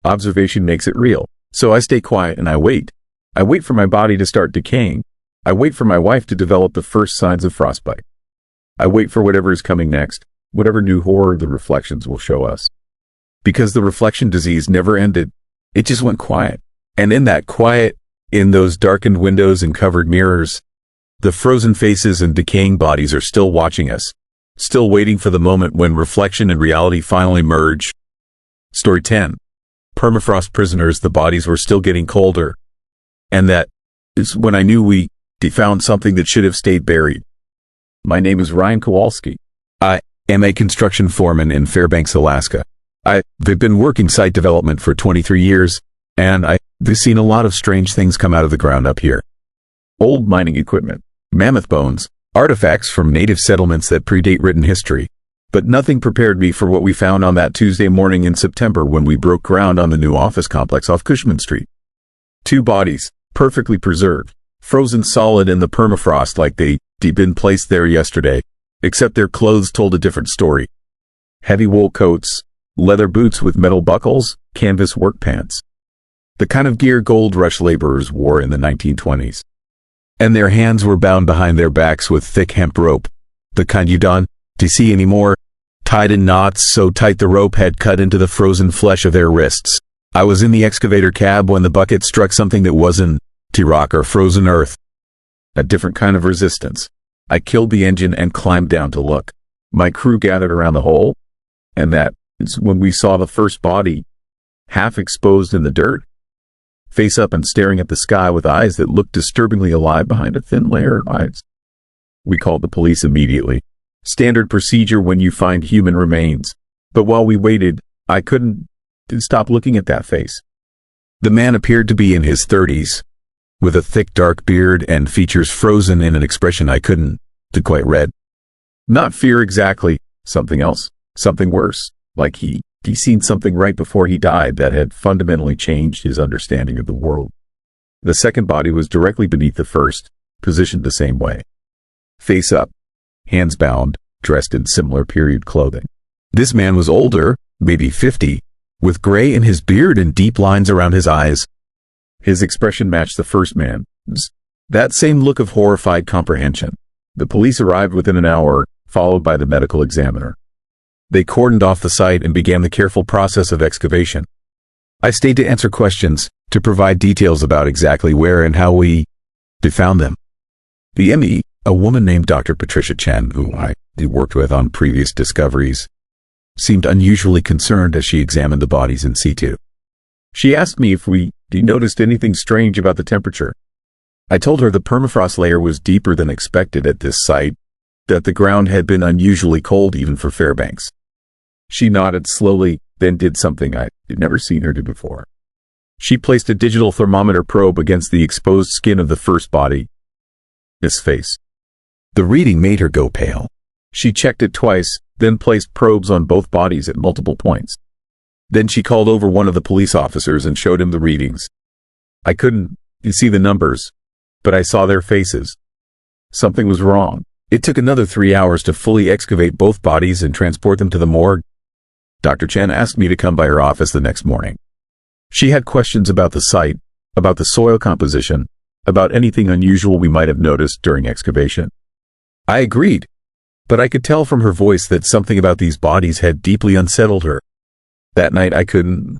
Observation makes it real. So I stay quiet and I wait. I wait for my body to start decaying. I wait for my wife to develop the first signs of frostbite. I wait for whatever is coming next, whatever new horror the reflections will show us. Because the reflection disease never ended. It just went quiet. And in that quiet, in those darkened windows and covered mirrors, the frozen faces and decaying bodies are still watching us, still waiting for the moment when reflection and reality finally merge. Story 10. Permafrost prisoners, the bodies were still getting colder. And that is when I knew we found something that should have stayed buried. My name is Ryan Kowalski. I am a construction foreman in Fairbanks, Alaska. I've been working site development for 23 years, and I've seen a lot of strange things come out of the ground up here. Old mining equipment, mammoth bones, artifacts from native settlements that predate written history. But nothing prepared me for what we found on that Tuesday morning in September when we broke ground on the new office complex off Cushman Street. 2 bodies, perfectly preserved, frozen solid in the permafrost like they'd been placed there yesterday, except their clothes told a different story. Heavy wool coats, leather boots with metal buckles, canvas work pants. The kind of gear gold rush laborers wore in the 1920s. And their hands were bound behind their backs with thick hemp rope, the kind you don't see anymore, tied in knots so tight the rope had cut into the frozen flesh of their wrists. I was in the excavator cab when the bucket struck something that wasn't rock or frozen earth. A different kind of resistance. I killed the engine and climbed down to look. My crew gathered around the hole, and that is when we saw the first body, half exposed in the dirt, face up and staring at the sky with eyes that looked disturbingly alive behind a thin layer of eyes. We called the police immediately. Standard procedure when you find human remains. But while we waited, I couldn't stop looking at that face. The man appeared to be in his 30s, with a thick dark beard and features frozen in an expression I couldn't quite read. Not fear exactly, Something else. Something worse. Like he'd seen something right before he died that had fundamentally changed his understanding of the world. The second body was directly beneath the first, positioned the same way. Face up, hands bound, dressed in similar period clothing. This man was older, maybe 50, with gray in his beard and deep lines around his eyes. His expression matched the first man's. That same look of horrified comprehension. The police arrived within an hour, followed by the medical examiner. They cordoned off the site and began the careful process of excavation. I stayed to answer questions, to provide details about exactly where and how we found them. The ME, a woman named Dr. Patricia Chen, who I worked with on previous discoveries, seemed unusually concerned as she examined the bodies in situ. She asked me if we noticed anything strange about the temperature. I told her the permafrost layer was deeper than expected at this site, that the ground had been unusually cold even for Fairbanks. She nodded slowly, then did something I'd never seen her do before. She placed a digital thermometer probe against the exposed skin of the first body, his face. The reading made her go pale. She checked it twice, then placed probes on both bodies at multiple points. Then she called over one of the police officers and showed him the readings. I couldn't see the numbers, but I saw their faces. Something was wrong. It took another 3 hours to fully excavate both bodies and transport them to the morgue. Dr. Chen asked me to come by her office the next morning. She had questions about the site, about the soil composition, about anything unusual we might have noticed during excavation. I agreed, but I could tell from her voice that something about these bodies had deeply unsettled her. That night I couldn't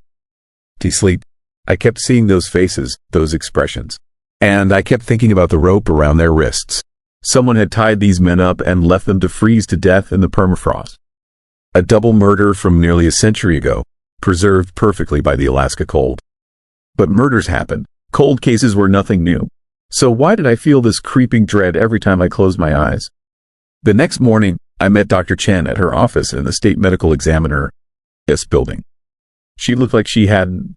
sleep. I kept seeing those faces, those expressions, and I kept thinking about the rope around their wrists. Someone had tied these men up and left them to freeze to death in the permafrost. A double murder from nearly a century ago, preserved perfectly by the Alaska cold. But murders happened. Cold cases were nothing new. So why did I feel this creeping dread every time I closed my eyes? The next morning, I met Dr. Chen at her office in the state medical examiner's building. She looked like she hadn't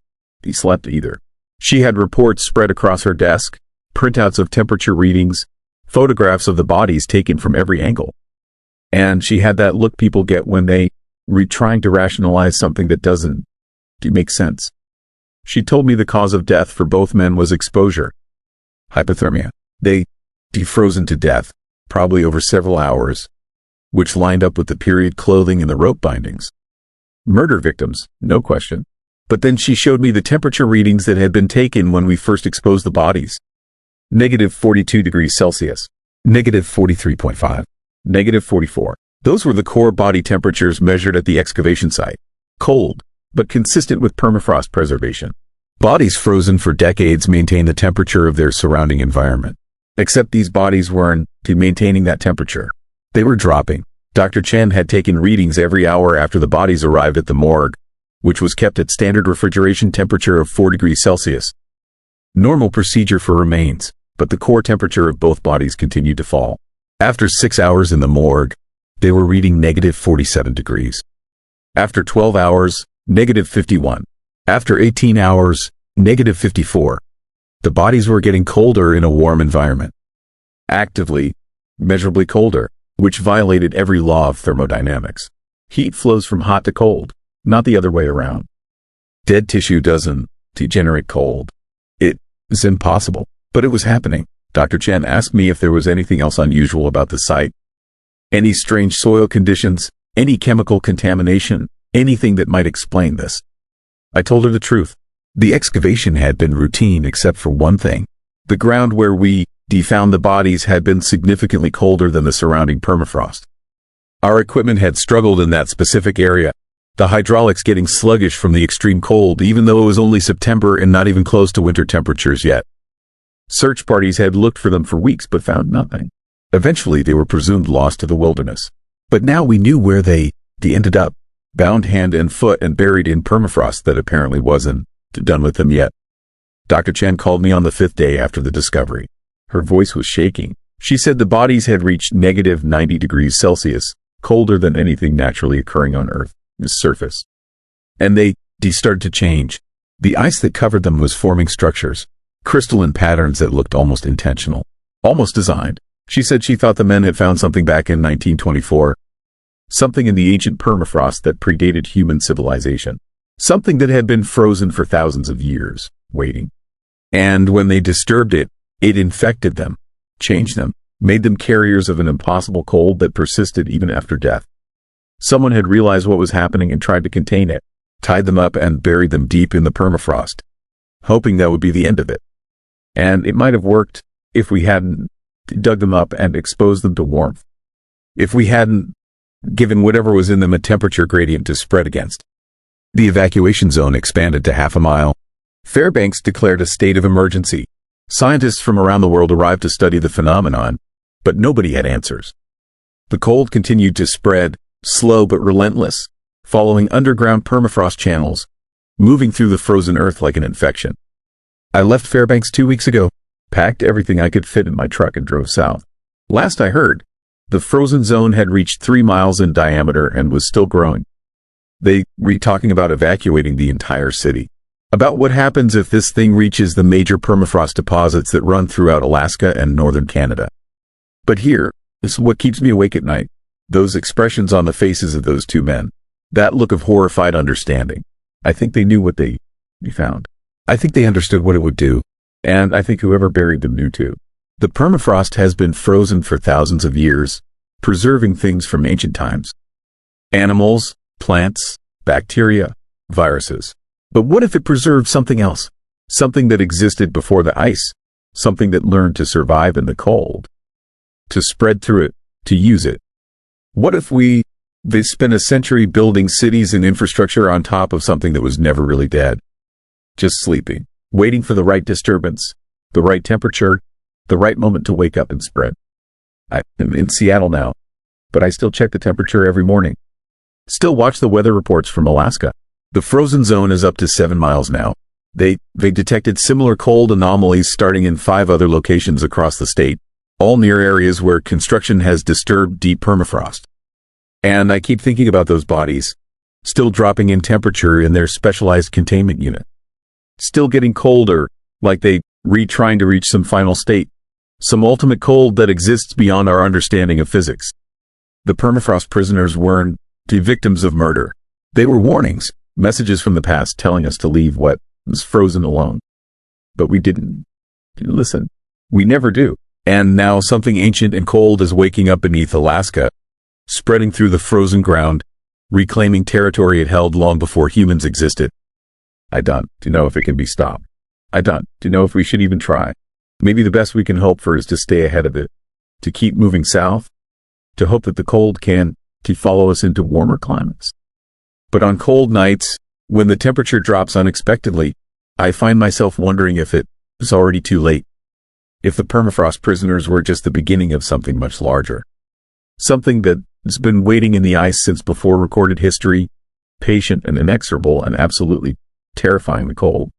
slept either. She had reports spread across her desk, printouts of temperature readings, photographs of the bodies taken from every angle. And she had that look people get when they trying to rationalize something that doesn't make sense. She told me the cause of death for both men was exposure. Hypothermia. They defrozen to death, probably over several hours, which lined up with the period clothing and the rope bindings. Murder victims, no question. But then she showed me the temperature readings that had been taken when we first exposed the bodies. -42 degrees Celsius, -43.5, -44. Those were the core body temperatures measured at the excavation site. Cold, but consistent with permafrost preservation. Bodies frozen for decades maintain the temperature of their surrounding environment. Except these bodies weren't maintaining that temperature. They were dropping. Dr. Chen had taken readings every hour after the bodies arrived at the morgue, which was kept at standard refrigeration temperature of 4 degrees Celsius. Normal procedure for remains, but the core temperature of both bodies continued to fall. After 6 hours in the morgue, they were reading -47 degrees. After 12 hours, -51. After 18 hours, -54. The bodies were getting colder in a warm environment. Actively, measurably colder, which violated every law of thermodynamics. Heat flows from hot to cold, not the other way around. Dead tissue doesn't degenerate cold. It is impossible, but it was happening. Dr. Chen asked me if there was anything else unusual about the site. Any strange soil conditions, any chemical contamination, anything that might explain this. I told her the truth. The excavation had been routine except for one thing. The ground where we found the bodies had been significantly colder than the surrounding permafrost. Our equipment had struggled in that specific area, the hydraulics getting sluggish from the extreme cold even though it was only September and not even close to winter temperatures yet. Search parties had looked for them for weeks but found nothing. Eventually they were presumed lost to the wilderness. But now we knew where they ended up, bound hand and foot and buried in permafrost that apparently wasn't done with them yet. Dr. Chen called me on the 5th day after the discovery. Her voice was shaking. She said the bodies had reached -90 degrees Celsius, colder than anything naturally occurring on Earth's surface. And they started to change. The ice that covered them was forming structures, crystalline patterns that looked almost intentional, almost designed. She said she thought the men had found something back in 1924. Something in the ancient permafrost that predated human civilization. Something that had been frozen for thousands of years, waiting. And when they disturbed it, it infected them, changed them, made them carriers of an impossible cold that persisted even after death. Someone had realized what was happening and tried to contain it, tied them up and buried them deep in the permafrost, hoping that would be the end of it. And it might have worked if we hadn't dug them up and exposed them to warmth. If we hadn't given whatever was in them a temperature gradient to spread against. The evacuation zone expanded to half a mile. Fairbanks declared a state of emergency. Scientists from around the world arrived to study the phenomenon, but nobody had answers. The cold continued to spread, slow but relentless, following underground permafrost channels, moving through the frozen earth like an infection. I left Fairbanks 2 weeks ago, packed everything I could fit in my truck and drove south. Last I heard, the frozen zone had reached 3 miles in diameter and was still growing. They were talking about evacuating the entire city. About what happens if this thing reaches the major permafrost deposits that run throughout Alaska and northern Canada. But here is what keeps me awake at night. Those expressions on the faces of those two men. That look of horrified understanding. I think they knew what they found. I think they understood what it would do. And I think whoever buried them knew too. The permafrost has been frozen for thousands of years, preserving things from ancient times. Animals, plants, bacteria, viruses. But what if it preserved something else? Something that existed before the ice. Something that learned to survive in the cold. To spread through it, to use it. What if they spent a century building cities and infrastructure on top of something that was never really dead? Just sleeping, waiting for the right disturbance, the right temperature, the right moment to wake up and spread. I'm in Seattle now, but I still check the temperature every morning. Still watch the weather reports from Alaska. The frozen zone is up to 7 miles now. They detected similar cold anomalies starting in 5 other locations across the state, all near areas where construction has disturbed deep permafrost. And I keep thinking about those bodies, still dropping in temperature in their specialized containment unit. Still getting colder, like they trying to reach some final state. Some ultimate cold that exists beyond our understanding of physics. The permafrost prisoners weren't the victims of murder. They were warnings, messages from the past telling us to leave what was frozen alone. But we didn't listen. We never do. And now something ancient and cold is waking up beneath Alaska, spreading through the frozen ground, reclaiming territory it held long before humans existed. I don't know if it can be stopped. I don't know if we should even try. Maybe the best we can hope for is to stay ahead of it, to keep moving south, to hope that the cold can follow us into warmer climates. But on cold nights, when the temperature drops unexpectedly, I find myself wondering if it is already too late. If the permafrost prisoners were just the beginning of something much larger. Something that has been waiting in the ice since before recorded history, patient and inexorable and absolutely terrifying the cold.